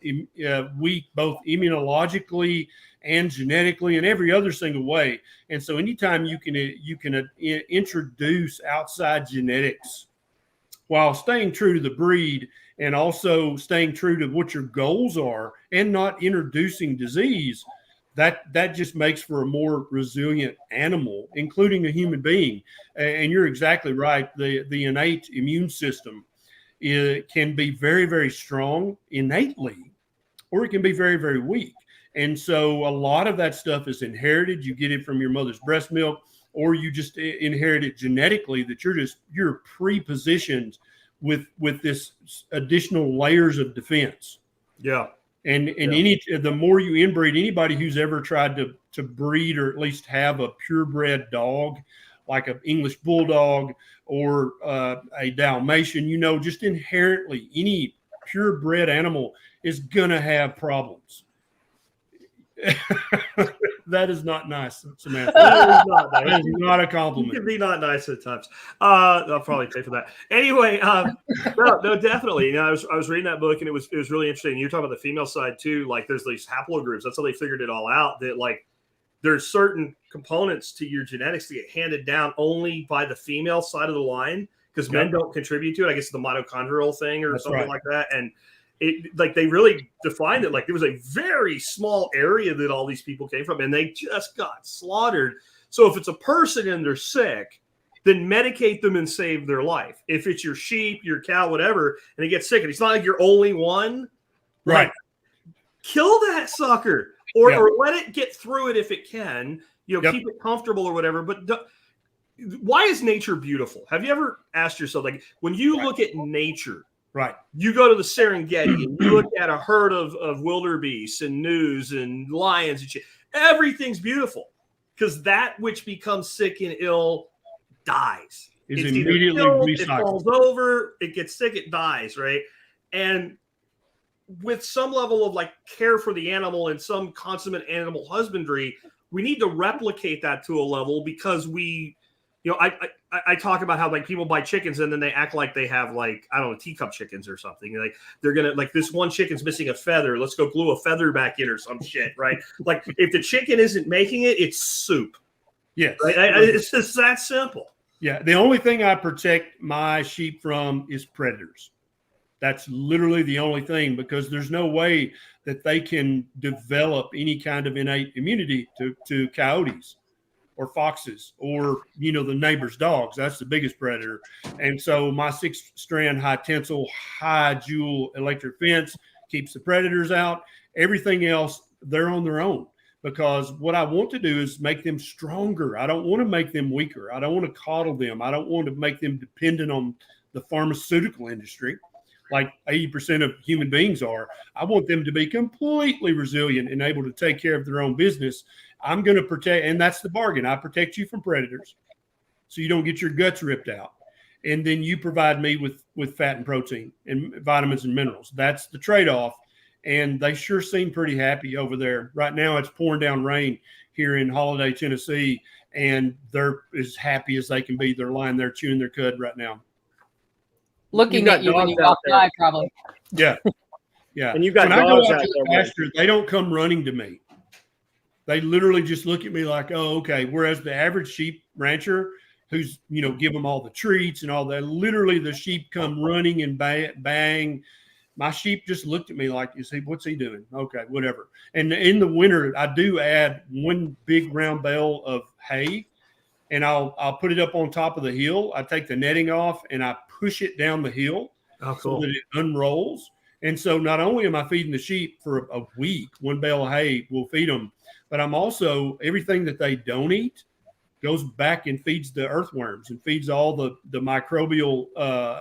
[SPEAKER 4] weak, both immunologically and genetically and every other single way. And so anytime you can introduce outside genetics while staying true to the breed and also staying true to what your goals are and not introducing disease, that just makes for a more resilient animal, including a human being. And you're exactly right. The innate immune system can be very, very strong innately, or it can be very, very weak. And so a lot of that stuff is inherited. You get it from your mother's breast milk, or you just inherit it genetically, that you're pre-positioned with this additional layers of defense.
[SPEAKER 2] Yeah.
[SPEAKER 4] And the more you inbreed, anybody who's ever tried to breed or at least have a purebred dog, like an English bulldog or a Dalmatian, just inherently any purebred animal is gonna have problems. That is not nice, Samantha. That is not a compliment.
[SPEAKER 2] You can be not nice at times. I'll probably pay for that. Anyway, no, definitely. I was reading that book and it was really interesting. You're talking about the female side too. Like there's these haplogroups. That's how they figured it all out. That there's certain components to your genetics that get handed down only by the female side of the line because men don't contribute to it. I guess the mitochondrial thing or something like that. And they really defined it. There was a very small area that all these people came from and they just got slaughtered. So if it's a person and they're sick, then medicate them and save their life. If it's your sheep, your cow, whatever, and they get sick, and it's not like you're only one,
[SPEAKER 4] right?
[SPEAKER 2] Kill that sucker or let it get through it if it can, keep it comfortable or whatever. But why is nature beautiful? Have you ever asked yourself, when you look at nature,
[SPEAKER 4] right?
[SPEAKER 2] You go to the Serengeti and you look at a herd of wildebeest and gnus and lions and shit. Everything's beautiful because that which becomes sick and ill dies.
[SPEAKER 4] It's immediately recycled.
[SPEAKER 2] It falls over, it gets sick, it dies, right? And with some level of care for the animal and some consummate animal husbandry, we need to replicate that to a level because we You know, I talk about how like people buy chickens and then they act like they have like, I don't know, teacup chickens or something. Like they're gonna like this one chicken's missing a feather. Let's go glue a feather back in or some shit, right? Like if the chicken isn't making it, it's soup.
[SPEAKER 4] Yes.
[SPEAKER 2] Right? It's just that simple.
[SPEAKER 4] Yeah. The only thing I protect my sheep from is predators. That's literally the only thing, because there's no way that they can develop any kind of innate immunity to coyotes or foxes or, you know, the neighbor's dogs. That's the biggest predator. And so my 6-strand high tensile, high jewel electric fence keeps the predators out. Everything else, they're on their own, because what I want to do is make them stronger. I don't want to make them weaker. I don't want to coddle them. I don't want to make them dependent on the pharmaceutical industry like 80% of human beings are. I want them to be completely resilient and able to take care of their own business. I'm going to protect, and that's the bargain. I protect you from predators so you don't get your guts ripped out. And then you provide me with fat and protein and vitamins and minerals. That's the trade-off. And they sure seem pretty happy over there. Right now it's pouring down rain here in Holiday, Tennessee, and they're as happy as they can be. They're lying there chewing their cud right now.
[SPEAKER 1] Looking at you when you walk by, probably.
[SPEAKER 4] Yeah. Yeah.
[SPEAKER 3] And you've got
[SPEAKER 4] when I
[SPEAKER 3] dogs
[SPEAKER 4] go
[SPEAKER 3] out
[SPEAKER 4] out to the
[SPEAKER 3] there.
[SPEAKER 4] pasture, they don't come running to me. They literally just look at me like, oh, okay. Whereas the average sheep rancher who's, you know, give them all the treats and all that, literally the sheep come running and bang. My sheep just looked at me like, you see, what's he doing? Okay, whatever. And in the winter, I do add one big round bale of hay, and I'll put it up on top of the hill. I take the netting off and I push it down the hill so that it unrolls. And so not only am I feeding the sheep for a week, one bale of hay will feed them, but I'm also, everything that they don't eat goes back and feeds the earthworms and feeds all the microbial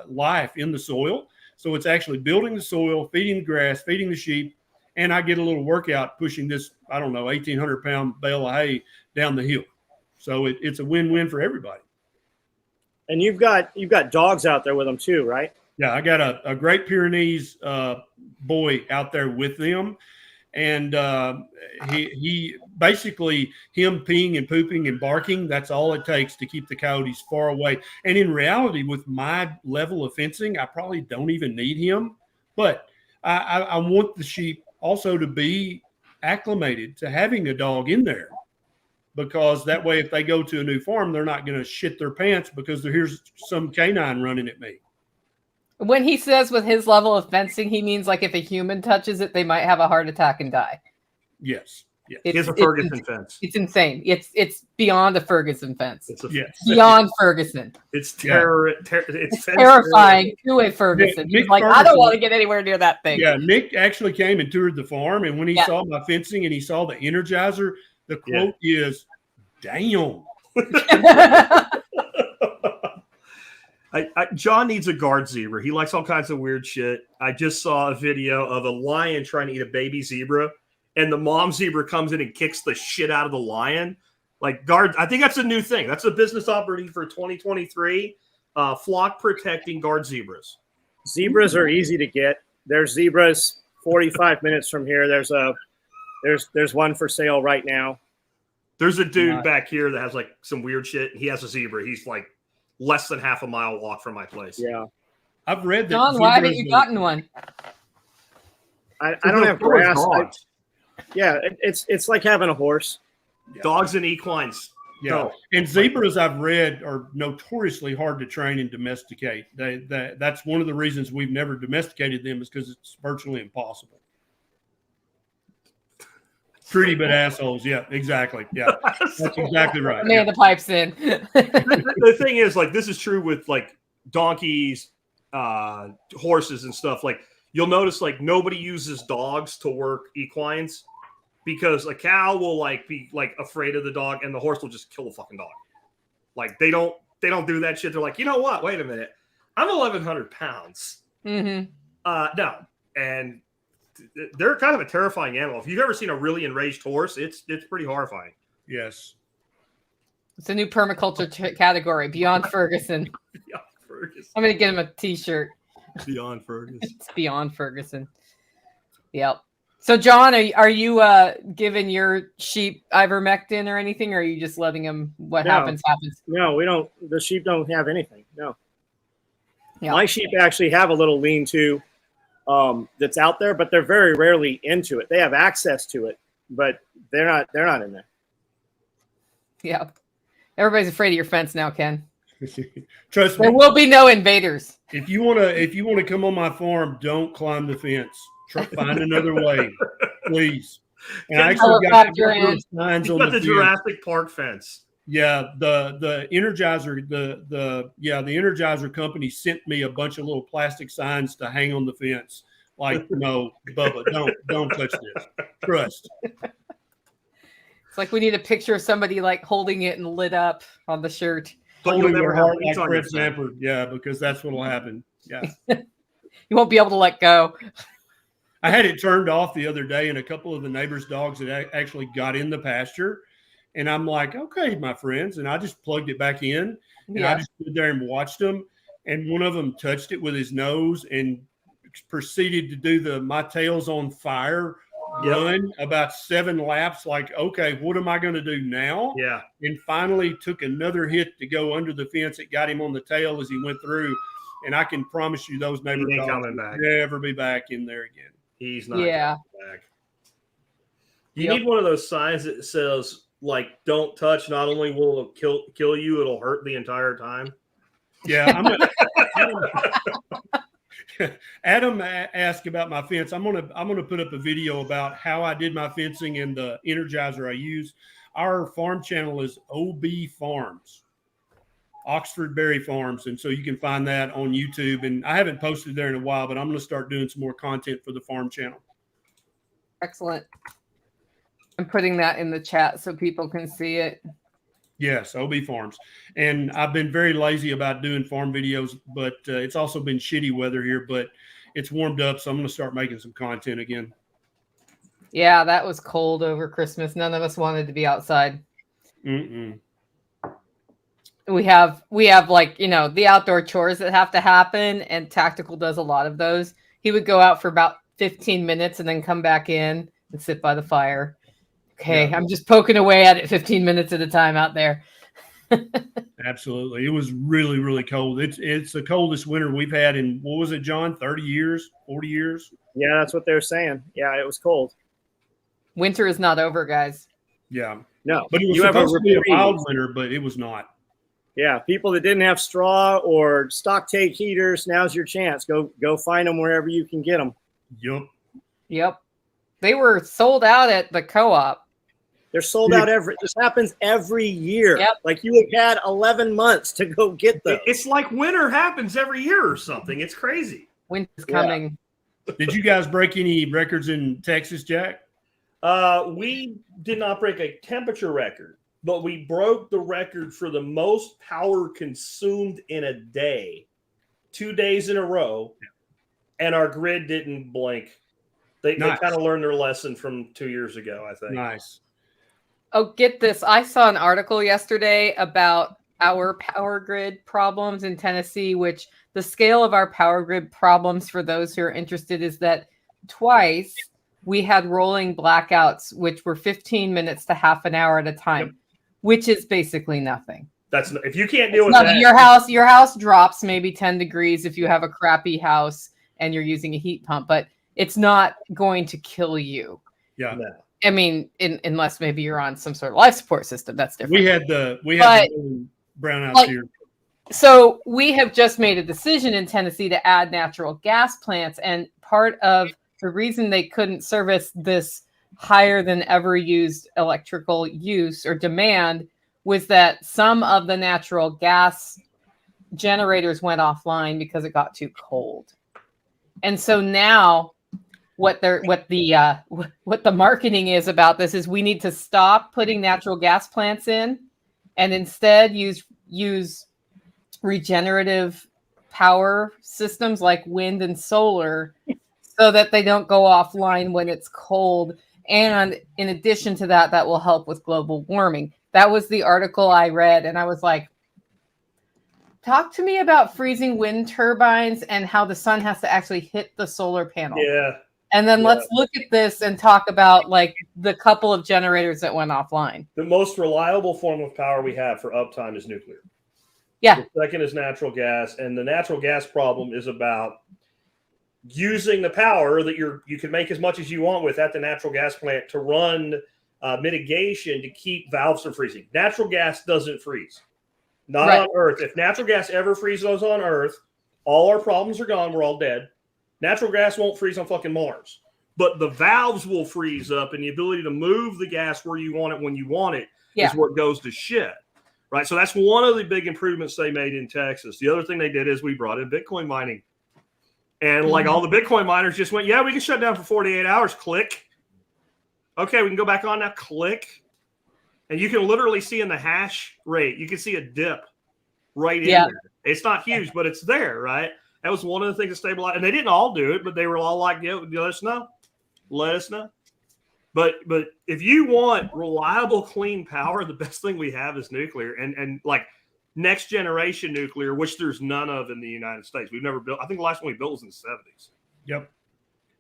[SPEAKER 4] life in the soil. So it's actually building the soil, feeding the grass, feeding the sheep, and I get a little workout pushing this, I don't know, 1,800-pound bale of hay down the hill. So it's a win-win for everybody.
[SPEAKER 3] And you've got dogs out there with them too, right?
[SPEAKER 4] Yeah, I got a Great Pyrenees boy out there with them. And he basically, him peeing and pooping and barking, that's all it takes to keep the coyotes far away. And in reality, with my level of fencing, I probably don't even need him. But I want the sheep also to be acclimated to having a dog in there, because that way, if they go to a new farm, they're not going to shit their pants because here's some canine running at me.
[SPEAKER 1] When he says with his level of fencing, he means like if a human touches it, they might have a heart attack and die.
[SPEAKER 4] Yes. Yes.
[SPEAKER 2] It's a Ferguson fence.
[SPEAKER 1] It's insane. It's beyond a Ferguson fence.
[SPEAKER 4] Yes.
[SPEAKER 1] Beyond Ferguson.
[SPEAKER 2] It's terror.
[SPEAKER 1] It's terrifying to a Ferguson.
[SPEAKER 4] Nick
[SPEAKER 1] He's like,
[SPEAKER 4] Ferguson,
[SPEAKER 1] I don't want to get anywhere near that thing.
[SPEAKER 4] Yeah, Nick actually came and toured the farm, and when he saw my fencing and he saw the Energizer, the quote is, "Damn."
[SPEAKER 2] John needs a guard zebra. He likes all kinds of weird shit. I just saw a video of a lion trying to eat a baby zebra, and the mom zebra comes in and kicks the shit out of the lion. Like guard, I think that's a new thing. That's a business opportunity for 2023. Flock protecting guard zebras.
[SPEAKER 3] Zebras are easy to get. There's zebras 45 minutes from here. There's one for sale right now.
[SPEAKER 2] There's a dude back here that has like some weird shit. He has a zebra. He's like less than half a mile walk from my place.
[SPEAKER 3] Yeah.
[SPEAKER 4] I've read that.
[SPEAKER 1] John, why haven't you gotten one?
[SPEAKER 3] I don't have grass. It's like having a horse.
[SPEAKER 2] Yeah. Dogs and equines.
[SPEAKER 4] Yeah.
[SPEAKER 2] No.
[SPEAKER 4] And zebras, I've read, are notoriously hard to train and domesticate. That's one of the reasons we've never domesticated them, is because it's virtually impossible. Pretty but assholes. Yeah, exactly. Yeah, that's exactly right.
[SPEAKER 1] Amanda pipes in.
[SPEAKER 2] The thing is, like, this is true with like donkeys, horses and stuff. Like, you'll notice like nobody uses dogs to work equines, because a cow will like be like afraid of the dog, and the horse will just kill the fucking dog. Like they don't do that shit. They're like, you know what? Wait a minute, I'm 1,100 pounds.
[SPEAKER 1] Mm-hmm.
[SPEAKER 2] No, and they're kind of a terrifying animal. If you've ever seen a really enraged horse, it's pretty horrifying.
[SPEAKER 4] Yes.
[SPEAKER 1] It's a new permaculture category, Beyond Ferguson.
[SPEAKER 2] Beyond Ferguson.
[SPEAKER 1] I'm going to get him a t-shirt.
[SPEAKER 2] Beyond Ferguson.
[SPEAKER 1] It's Beyond Ferguson. Yep. So, John, are you giving your sheep ivermectin or anything, or are you just letting them? What happens?
[SPEAKER 3] No, we don't. The sheep don't have anything. No.
[SPEAKER 1] Yeah.
[SPEAKER 3] My sheep actually have a little lean-to that's out there, but they're very rarely into it. They have access to it, but they're not in there.
[SPEAKER 1] Yeah. Everybody's afraid of your fence now, Ken.
[SPEAKER 4] Trust me.
[SPEAKER 1] There will be no invaders.
[SPEAKER 4] If you wanna come on my farm, don't climb the fence. Find another way, please. And I actually got signs on
[SPEAKER 2] the Jurassic Park fence.
[SPEAKER 4] Yeah, the Energizer, the Energizer company sent me a bunch of little plastic signs to hang on the fence. Like, no, Bubba, don't touch this. Trust.
[SPEAKER 1] It's like we need a picture of somebody like holding it and lit up on the shirt.
[SPEAKER 4] Holding their heart like Fred Sanford. Yeah, because that's what'll happen. Yeah.
[SPEAKER 1] You won't be able to let go.
[SPEAKER 4] I had it turned off the other day, and a couple of the neighbors' dogs had actually got in the pasture. And I'm like, okay, my friends. And I just plugged it back in. And I just stood there and watched them. And one of them touched it with his nose and proceeded to do the "my tail's on fire" run about 7 laps. Like, okay, what am I going to do now?
[SPEAKER 2] Yeah.
[SPEAKER 4] And finally took another hit to go under the fence. It got him on the tail as he went through. And I can promise you those neighbor dogs will never be back in there again.
[SPEAKER 2] He's not coming back. You need one of those signs that says, like, don't touch. Not only will it kill you, it'll hurt the entire time.
[SPEAKER 4] Yeah. Adam asked about my fence. I'm gonna put up a video about how I did my fencing and the Energizer I use. Our farm channel is OB Farms, Oxford Berry Farms, and so you can find that on YouTube. And I haven't posted there in a while, but I'm going to start doing some more content for the farm channel.
[SPEAKER 1] Excellent. I'm putting that in the chat so people can see it.
[SPEAKER 4] Yes, OB Farms. And I've been very lazy about doing farm videos, but it's also been shitty weather here, but it's warmed up, so I'm going to start making some content again.
[SPEAKER 1] Yeah, that was cold over Christmas. None of us wanted to be outside.
[SPEAKER 4] Mm-mm.
[SPEAKER 1] We have like, the outdoor chores that have to happen, and Tactical does a lot of those. He would go out for about 15 minutes and then come back in and sit by the fire. Okay, I'm just poking away at it 15 minutes at a time out there.
[SPEAKER 4] Absolutely. It was really, really cold. It's the coldest winter we've had in, what was it, John? 30 years, 40 years?
[SPEAKER 3] Yeah, that's what they're saying. Yeah, it was cold.
[SPEAKER 1] Winter is not over, guys.
[SPEAKER 4] Yeah.
[SPEAKER 3] No.
[SPEAKER 4] But it was supposed to be a mild winter, but it was not.
[SPEAKER 3] Yeah, people that didn't have straw or stock take heaters, now's your chance. Go find them wherever you can get them.
[SPEAKER 1] Yep. They were sold out at the co-op.
[SPEAKER 3] They're sold out this happens every year.
[SPEAKER 1] Yep.
[SPEAKER 3] Like you have had 11 months to go get those.
[SPEAKER 2] It's like winter happens every year or something. It's crazy.
[SPEAKER 1] Winter's coming.
[SPEAKER 4] Did you guys break any records in Texas, Jack?
[SPEAKER 2] We did not break a temperature record, but we broke the record for the most power consumed in a day, 2 days in a row, and our grid didn't blink. They kind of learned their lesson from 2 years ago, I think.
[SPEAKER 4] Nice.
[SPEAKER 1] Oh, get this. I saw an article yesterday about our power grid problems in Tennessee, which the scale of our power grid problems, for those who are interested, is that twice we had rolling blackouts, which were 15 minutes to half an hour at a time, which is basically nothing.
[SPEAKER 2] That's if you can't deal with that.
[SPEAKER 1] Your house drops maybe 10 degrees if you have a crappy house and you're using a heat pump, but it's not going to kill you.
[SPEAKER 4] Yeah.
[SPEAKER 2] No.
[SPEAKER 1] I mean, unless maybe you're on some sort of life support system, that's different.
[SPEAKER 4] We had the brownouts here.
[SPEAKER 1] So we have just made a decision in Tennessee to add natural gas plants, and part of the reason they couldn't service this higher than ever used electrical use or demand was that some of the natural gas generators went offline because it got too cold. And so now what the marketing is about this is we need to stop putting natural gas plants in and instead use regenerative power systems like wind and solar so that they don't go offline when it's cold. And in addition to that, that will help with global warming. That was the article I read, and I was like, talk to me about freezing wind turbines and how the sun has to actually hit the solar panel.
[SPEAKER 2] Yeah.
[SPEAKER 1] And then let's look at this and talk about like the couple of generators that went offline.
[SPEAKER 2] The most reliable form of power we have for uptime is nuclear.
[SPEAKER 1] Yeah.
[SPEAKER 2] The second is natural gas, and the natural gas problem is about using the power that you can make as much as you want with at the natural gas plant to run mitigation to keep valves from freezing. Natural gas doesn't freeze. Not on Earth. If natural gas ever freezes on Earth, all our problems are gone. We're all dead. Natural gas won't freeze on fucking Mars. But the valves will freeze up, and the ability to move the gas where you want it when you want it is what goes to shit. Right? So that's one of the big improvements they made in Texas. The other thing they did is we brought in Bitcoin mining. And like all the Bitcoin miners just went, yeah, we can shut down for 48 hours. Click. Okay, we can go back on now. Click. And you can literally see in the hash rate, you can see a dip right in there. It's not huge, but it's there, right? That was one of the things that stabilized. And they didn't all do it, but they were all like, yeah, let us know. Let us know. But if you want reliable, clean power, the best thing we have is nuclear. And like next generation nuclear, which there's none of in the United States. We've never built. I think the last one we built was in the 70s.
[SPEAKER 4] Yep.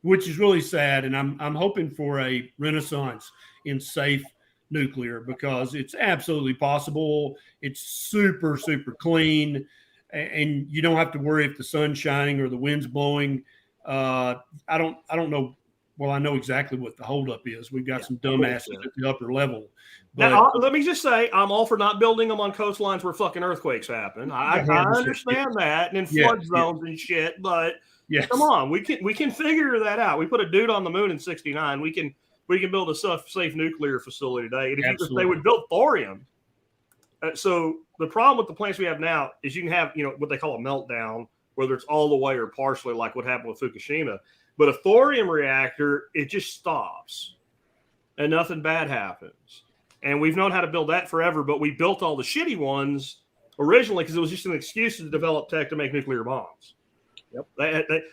[SPEAKER 4] Which is really sad. And I'm hoping for a renaissance in safe nuclear because it's absolutely possible. It's super, super clean. And you don't have to worry if the sun's shining or the wind's blowing. I don't know. Well, I know exactly what the holdup is. We've got some dumbasses at the upper level. But
[SPEAKER 2] now, let me just say, I'm all for not building them on coastlines where fucking earthquakes happen. I understand that, and in flood zones and shit. But come on, we can figure that out. We put a dude on the moon in '69. We can build a safe nuclear facility today. And if they would build thorium. So the problem with the plants we have now is you can have what they call a meltdown, whether it's all the way or partially, like what happened with Fukushima. But a thorium reactor, it just stops and nothing bad happens. And we've known how to build that forever, but we built all the shitty ones originally because it was just an excuse to develop tech to make nuclear bombs. Yep.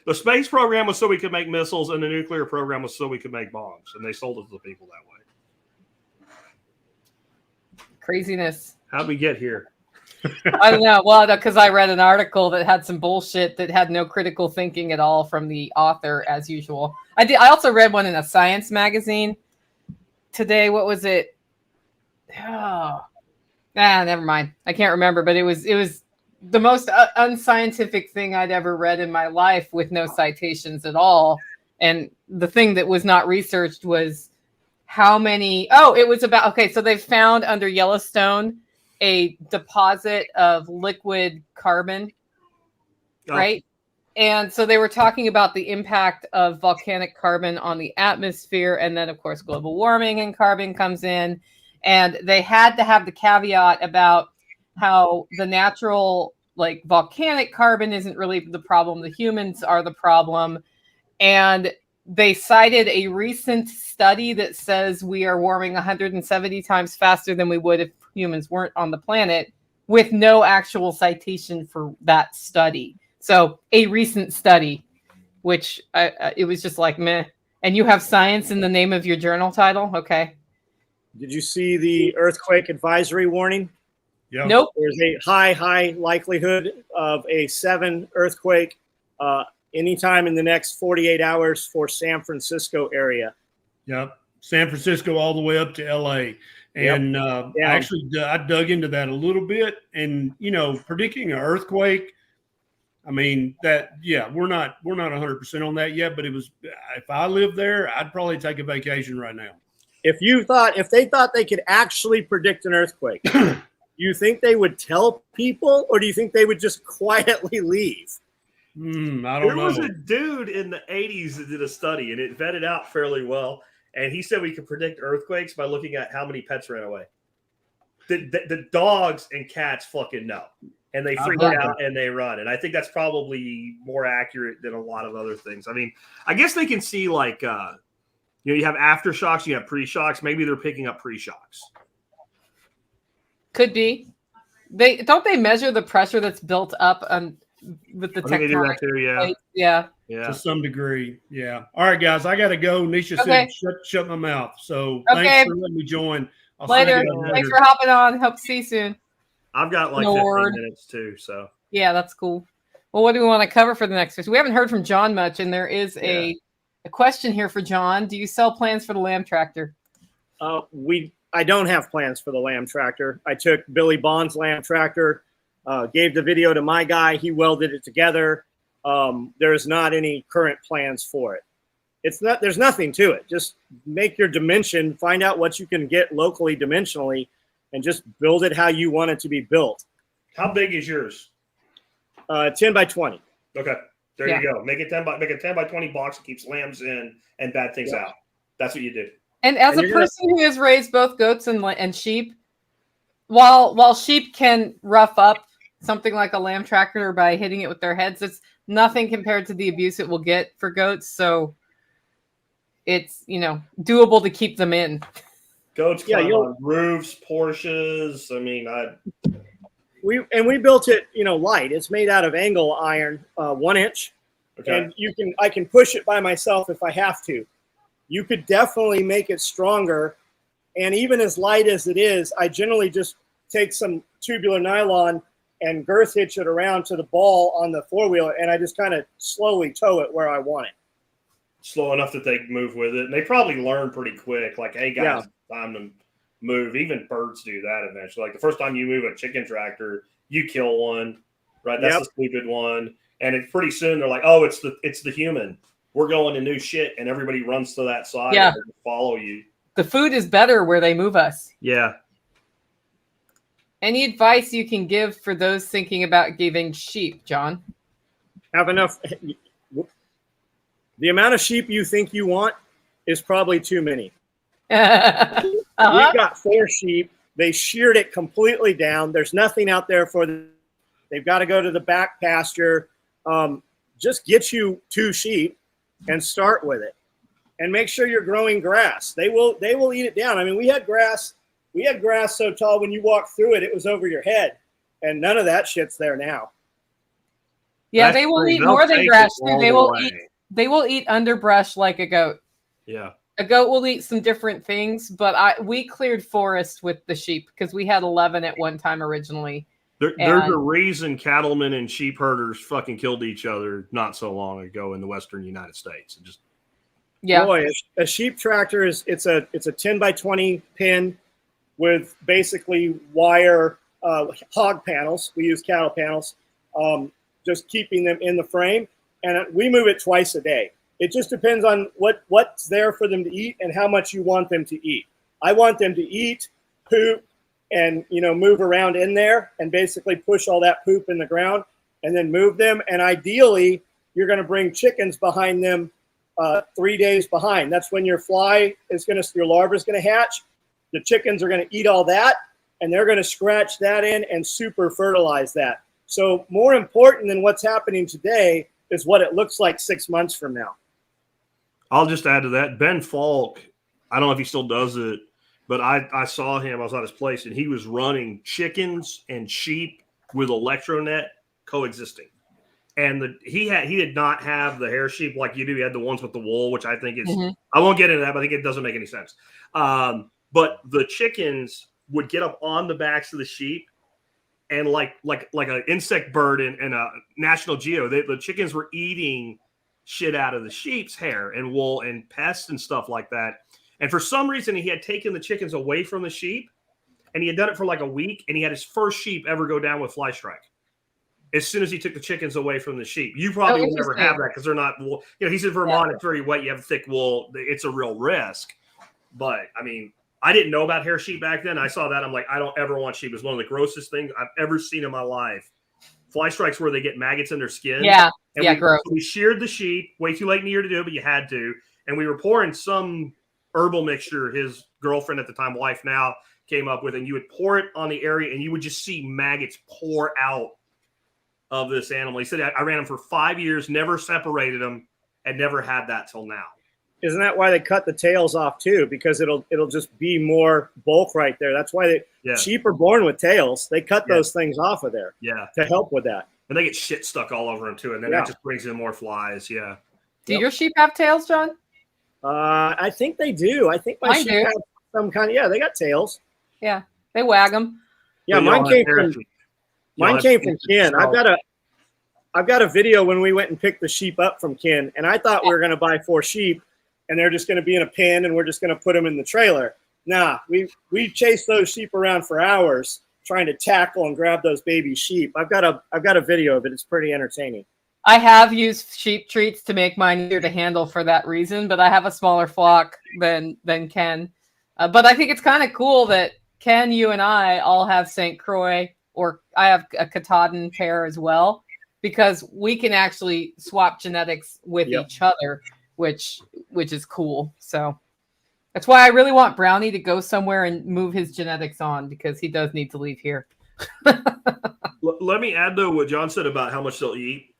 [SPEAKER 2] The space program was so we could make missiles, and the nuclear program was so we could make bombs. And they sold it to the people that way.
[SPEAKER 1] Craziness.
[SPEAKER 2] How'd we get here?
[SPEAKER 1] I don't know. Well, because I read an article that had some bullshit that had no critical thinking at all from the author, as usual. I also read one in a science magazine today. What was it? Never mind. I can't remember, but it was the most unscientific thing I'd ever read in my life with no citations at all. And the thing that was not researched was how many. It was about. Okay, so they found under Yellowstone a deposit of liquid carbon, right? And so they were talking about the impact of volcanic carbon on the atmosphere. And then, of course, global warming and carbon comes in. And they had to have the caveat about how the natural, like volcanic carbon isn't really the problem. The humans are the problem. And they cited a recent study that says we are warming 170 times faster than we would if humans weren't on the planet, with no actual citation for that study. So a recent study, which it was just like meh. And you have science in the name of your journal title. Okay.
[SPEAKER 3] Did you see the earthquake advisory warning?
[SPEAKER 4] Yeah.
[SPEAKER 1] Nope.
[SPEAKER 3] There's a high likelihood of a 7 earthquake anytime in the next 48 hours for San Francisco area.
[SPEAKER 4] Yep. San Francisco all the way up to LA. And I dug into that a little bit, and predicting an earthquake. I mean we're not 100% on that yet, but it was. If I lived there, I'd probably take a vacation right now.
[SPEAKER 3] If they thought they could actually predict an earthquake, you think they would tell people, or do you think they would just quietly leave?
[SPEAKER 4] I don't know.
[SPEAKER 2] There was a dude in the 80s that did a study, and it vetted out fairly well. And he said we could predict earthquakes by looking at how many pets ran away. The dogs and cats fucking know. And they freak out and they run. And I think that's probably more accurate than a lot of other things. I mean, I guess they can see like, you have aftershocks, you have pre-shocks. Maybe they're picking up pre-shocks.
[SPEAKER 1] Could be. Don't they measure the pressure that's built up with the tectonic plates? Yeah.
[SPEAKER 4] To some degree. Yeah. All right, guys, I got to go. Nisha said shut my mouth. So thanks for letting me join.
[SPEAKER 1] Later. Thanks for hopping on. Hope to see you soon.
[SPEAKER 2] I've got like 15 minutes too. So yeah,
[SPEAKER 1] that's cool. Well, what do we want to cover for the next week? We haven't heard from John much, and there is a a question here for John. Do you sell plans for the lamb tractor?
[SPEAKER 3] I don't have plans for the lamb tractor. I took Billy Bond's lamb tractor, gave the video to my guy. He welded it together. There's not any current plans for it. There's nothing to it. Just make your dimension, find out what you can get locally dimensionally, and just build it how you want it to be built.
[SPEAKER 2] How big is yours?
[SPEAKER 3] 10 by 20.
[SPEAKER 2] Okay. There you go. Make a 10 by 20 box that keeps lambs in and bad things out. That's what you do.
[SPEAKER 1] And as a person who has raised both goats and sheep, while sheep can rough up something like a lamb tractor by hitting it with their heads, it's nothing compared to the abuse it will get for goats. So it's, doable to keep them in.
[SPEAKER 2] Goats climb on roofs, Porsches. I mean,
[SPEAKER 3] we built it, light. It's made out of angle iron, 1 inch. Okay. And I can push it by myself if I have to. You could definitely make it stronger. And even as light as it is, I generally just take some tubular nylon and girth hitch it around to the ball on the four-wheeler, and I just kind of slowly tow it where I want it.
[SPEAKER 2] Slow enough that they can move with it. And they probably learn pretty quick. Like, hey, guys, it's time to move. Even birds do that eventually. Like, the first time you move a chicken tractor, you kill one, right? That's the stupid one. And it's pretty soon they're like, oh, it's the human. We're going to new shit, and everybody runs to that side and follow you.
[SPEAKER 1] The food is better where they move us.
[SPEAKER 2] Yeah.
[SPEAKER 1] Any advice you can give for those thinking about giving sheep, John?
[SPEAKER 3] Have enough. The amount of sheep you think you want is probably too many. We've got 4 sheep. They sheared it completely down. There's nothing out there for them. They've got to go to the back pasture. Just get you 2 sheep and start with it, and make sure you're growing grass. They will eat it down. I mean, we had grass so tall when you walked through it, it was over your head, and none of that shit's there now.
[SPEAKER 1] Yeah, they will eat more than grass too. They will eat underbrush like a goat.
[SPEAKER 2] Yeah.
[SPEAKER 1] A goat will eat some different things, but we cleared forest with the sheep because we had 11 at one time originally.
[SPEAKER 2] There's a reason cattlemen and sheep herders fucking killed each other not so long ago in the western United States.
[SPEAKER 3] Boy, a sheep tractor it's a 10 by 20 pin with basically wire hog panels. We use cattle panels, just keeping them in the frame, and we move it twice a day. It just depends on what's there for them to eat and how much you want them to eat. I want them to eat, poop, and move around in there and basically push all that poop in the ground and then move them. And ideally, you're going to bring chickens behind them 3 days behind. That's when your larva is going to hatch. The chickens are going to eat all that, and they're going to scratch that in and super fertilize that. So more important than what's happening today is what it looks like 6 months from now.
[SPEAKER 2] I'll just add to that. Ben Falk, I don't know if he still does it, but I saw him. I was at his place, and he was running chickens and sheep with electronet coexisting. And he did not have the hair sheep like you do. He had the ones with the wool, which I think is I won't get into that, but I think it doesn't make any sense. But the chickens would get up on the backs of the sheep, and like an insect bird in a National Geo, the chickens were eating shit out of the sheep's hair and wool and pests and stuff like that. And for some reason, he had taken the chickens away from the sheep, and he had done it for like a week, and he had his first sheep ever go down with fly strike as soon as he took the chickens away from the sheep. You probably will never have that because they're not wool. He's in Vermont. It's very wet. You have thick wool. It's a real risk. But, I mean, I didn't know about hair sheep back then. I saw that. I'm like, I don't ever want sheep. It's one of the grossest things I've ever seen in my life. Fly strikes where they get maggots in their skin.
[SPEAKER 1] Yeah,
[SPEAKER 2] gross. We sheared the sheep. Way too late in the year to do it, but you had to. And we were pouring some herbal mixture his girlfriend at the time, wife now, came up with, and you would pour it on the area, and you would just see maggots pour out of this animal. He said, I ran them for 5 years, never separated them, and never had that till now.
[SPEAKER 3] Isn't that why they cut the tails off too? Because it'll just be more bulk right there. That's why sheep are born with tails. They cut those things off of there to help with that.
[SPEAKER 2] And they get shit stuck all over them too, and then that just brings in more flies. Yeah.
[SPEAKER 1] Do your sheep have tails, John?
[SPEAKER 3] I think they do. I think my sheep have some kind of they got tails.
[SPEAKER 1] Yeah, they wag them.
[SPEAKER 3] Yeah, mine came from Ken. I've got a video when we went and picked the sheep up from Ken, and I thought we were going to buy 4 sheep, and they're just going to be in a pen, and we're just going to put them in the trailer. Nah, we chased those sheep around for hours trying to tackle and grab those baby sheep. I've got a video of it. It's pretty entertaining.
[SPEAKER 1] I have used sheep treats to make mine easier to handle for that reason, but I have a smaller flock than Ken. But I think it's kind of cool that Ken, you and I all have St. Croix, or I have a Katahdin pair as well, because we can actually swap genetics with each other, which is cool. So that's why I really want Brownie to go somewhere and move his genetics on, because he does need to leave here.
[SPEAKER 2] Let me add, though, what John said about how much they'll eat.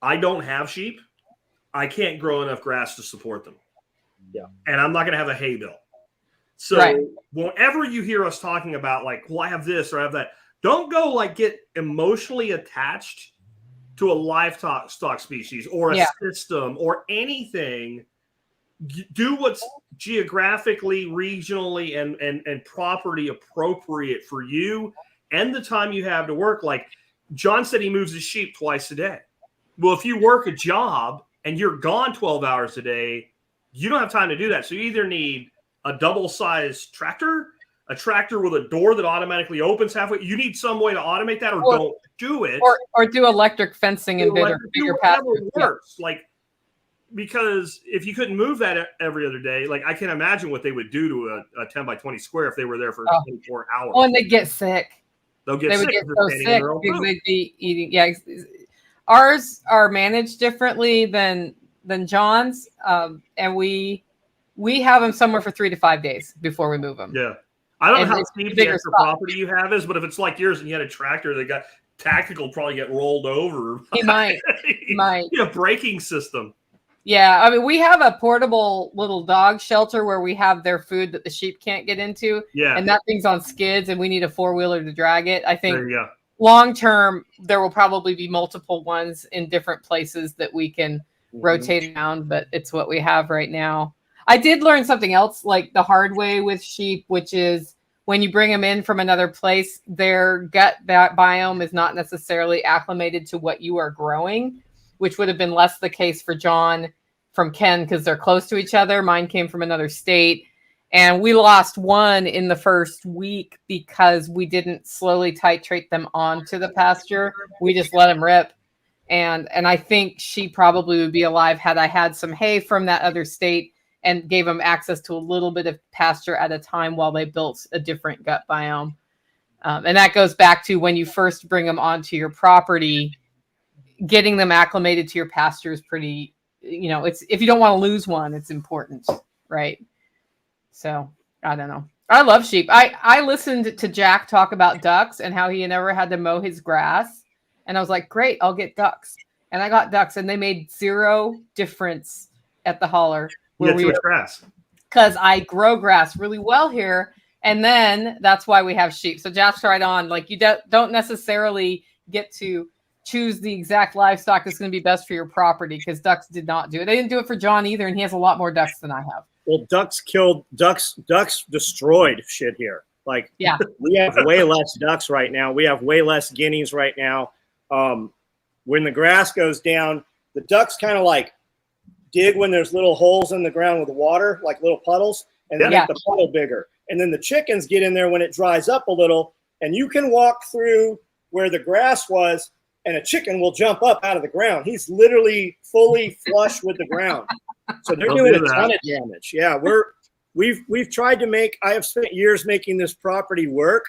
[SPEAKER 2] I don't have sheep. I can't grow enough grass to support them.
[SPEAKER 3] Yeah.
[SPEAKER 2] And I'm not going to have a hay bill. So whenever you hear us talking about like, well, I have this or I have that, don't go like get emotionally attached to a livestock species or a system or anything. Do what's geographically, regionally, and property appropriate for you and the time you have to work. Like John said, he moves his sheep twice a day. Well, if you work a job and you're gone 12 hours a day, you don't have time to do that. So you either need a double-sized tractor, a tractor with a door that automatically opens halfway. You need some way to automate that, or don't do it.
[SPEAKER 1] Or do electric fencing and bigger pastures.
[SPEAKER 2] Works. Like, because if you couldn't move that every other day, like I can imagine what they would do to a 10 by 20 square if they were there for 24 hours.
[SPEAKER 1] Oh, and they'd get sick.
[SPEAKER 2] They would get
[SPEAKER 1] so sick because they'd be eating. Yeah, ours are managed differently than John's, and we have them somewhere for 3 to 5 days before we move them.
[SPEAKER 2] Yeah, I don't know how steep the extra property you have is, but if it's like yours and you had a tractor that got tactical, probably get rolled over.
[SPEAKER 1] He might.
[SPEAKER 2] Yeah, braking system.
[SPEAKER 1] Yeah, I mean, we have a portable little dog shelter where we have their food that the sheep can't get into.
[SPEAKER 2] Yeah,
[SPEAKER 1] and that thing's on skids, and we need a 4-wheeler to drag it. I think
[SPEAKER 2] long
[SPEAKER 1] term, there will probably be multiple ones in different places that we can rotate around, but it's what we have right now. I did learn something else, like the hard way with sheep, which is when you bring them in from another place, their gut biome is not necessarily acclimated to what you are growing, which would have been less the case for John from Ken because they're close to each other. Mine came from another state. And we lost one in the first week because we didn't slowly titrate them onto the pasture. We just let them rip. And I think she probably would be alive had I had some hay from that other state and gave them access to a little bit of pasture at a time while they built a different gut biome. And that goes back to when you first bring them onto your property, getting them acclimated to your pasture is pretty, it's, if you don't want to lose one, it's important, right? So I don't know. I love sheep. I listened to Jack talk about ducks and how he never had to mow his grass. And I was like, great, I'll get ducks. And I got ducks and they made zero difference at the holler.
[SPEAKER 2] Where we grass.
[SPEAKER 1] Because I grow grass really well here. And then that's why we have sheep. So Jack's right on. Like you don't necessarily get to choose the exact livestock that's going to be best for your property because ducks did not do it. They didn't do it for John either. And he has a lot more ducks than I have.
[SPEAKER 3] Well, ducks destroyed shit here. Like, we have way less ducks right now. We have way less guineas right now. When the grass goes down, the ducks kind of like dig when there's little holes in the ground with the water, like little puddles, and then make the puddle bigger. And then the chickens get in there when it dries up a little, and you can walk through where the grass was, and a chicken will jump up out of the ground. He's literally fully flush with the ground. So they're doing a ton of damage. Yeah, we've tried to I have spent years making this property work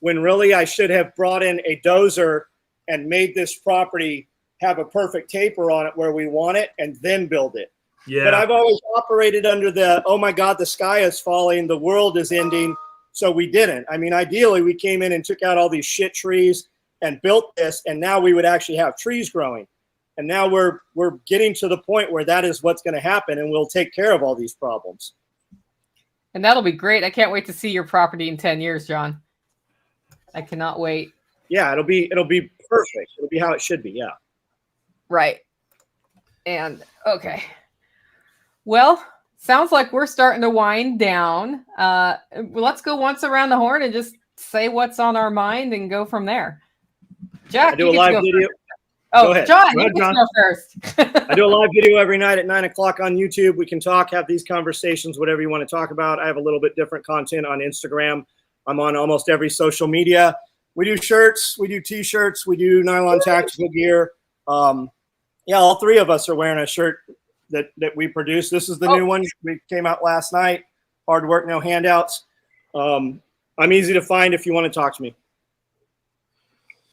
[SPEAKER 3] when really I should have brought in a dozer and made this property have a perfect taper on it where we want it and then build it. Yeah. But I've always operated under the, oh my God, the sky is falling, the world is ending. So we didn't. I mean, ideally we came in and took out all these shit trees and built this, and now we would actually have trees growing. And now we're getting to the point where that is what's going to happen, and we'll take care of all these problems.
[SPEAKER 1] And that'll be great. I can't wait to see your property in 10 years, John. I cannot wait.
[SPEAKER 3] Yeah, it'll be perfect. It'll be how it should be. Yeah.
[SPEAKER 1] Right. And okay. Well, sounds like we're starting to wind down. Let's go once around the horn and just say what's on our mind and go from there. Jack,
[SPEAKER 3] do a live video.
[SPEAKER 1] Oh,
[SPEAKER 3] ahead.
[SPEAKER 1] John,
[SPEAKER 2] Go
[SPEAKER 1] you
[SPEAKER 2] ahead,
[SPEAKER 1] get to
[SPEAKER 2] John.
[SPEAKER 1] go first.
[SPEAKER 3] I do a live video every night at 9 o'clock on YouTube. We can talk, have these conversations, whatever you want to talk about. I have a little bit different content on Instagram. I'm on almost every social media. We do shirts, we do T-shirts, we do nylon tactical gear. Yeah, all three of us are wearing a shirt that we produce. This is the new one. We came out last night. Hard work, no handouts. I'm easy to find if you want to talk to me.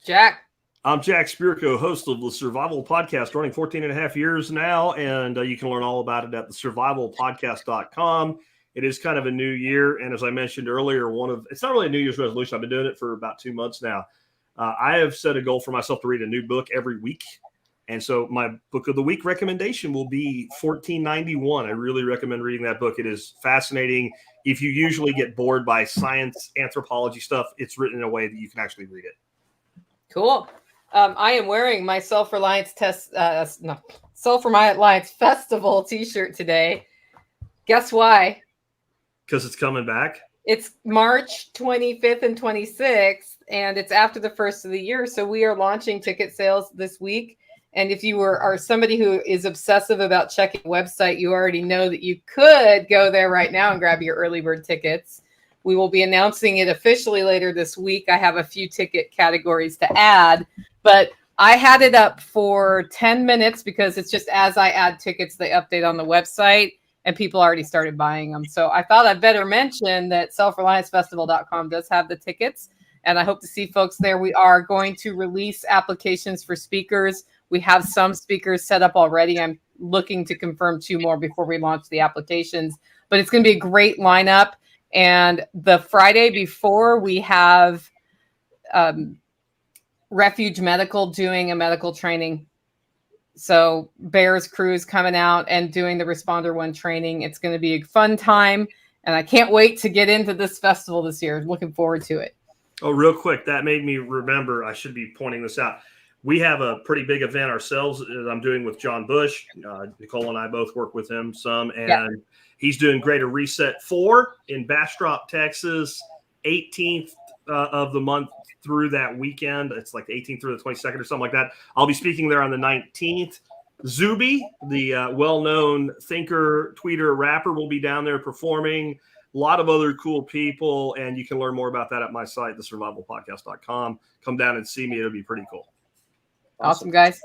[SPEAKER 1] Jack.
[SPEAKER 2] I'm Jack Spirko, host of the Survival Podcast, running 14 and a half years now, and you can learn all about it at thesurvivalpodcast.com. It is kind of a new year, and as I mentioned earlier, it's not really a New Year's resolution. I've been doing it for about 2 months now. I have set a goal for myself to read a new book every week, and so my book of the week recommendation will be 1491. I really recommend reading that book. It is fascinating. If you usually get bored by science, anthropology stuff, it's written in a way that you can actually read it.
[SPEAKER 1] Cool. I am wearing my Self-Reliance Self-Reliance Festival t-shirt today. Guess why?
[SPEAKER 2] Because it's coming back.
[SPEAKER 1] It's March 25th and 26th, and it's after the first of the year. So we are launching ticket sales this week. And if you are somebody who is obsessive about checking the website, you already know that you could go there right now and grab your early bird tickets. We will be announcing it officially later this week. I have a few ticket categories to add, but I had it up for 10 minutes because it's just as I add tickets, they update on the website and people already started buying them. So I thought I'd better mention that selfreliancefestival.com does have the tickets, and I hope to see folks there. We are going to release applications for speakers. We have some speakers set up already. I'm looking to confirm 2 more before we launch the applications, but it's going to be a great lineup. And the Friday before, we have Refuge Medical doing a medical training. So Bears Crew's coming out and doing the Responder 1 training. It's going to be a fun time, and I can't wait to get into this festival this year. Looking forward to it.
[SPEAKER 2] Oh, real quick, that made me remember, I should be pointing this out. We have a pretty big event ourselves that I'm doing with John Bush. Nicole and I both work with him some, and he's doing Greater Reset 4 in Bastrop, Texas, 18th of the month through that weekend. It's like the 18th through the 22nd or something like that. I'll be speaking there on the 19th. Zuby, the well-known thinker, tweeter, rapper, will be down there performing. A lot of other cool people, and you can learn more about that at my site, thesurvivalpodcast.com. Come down and see me. It'll be pretty cool.
[SPEAKER 1] Awesome, guys.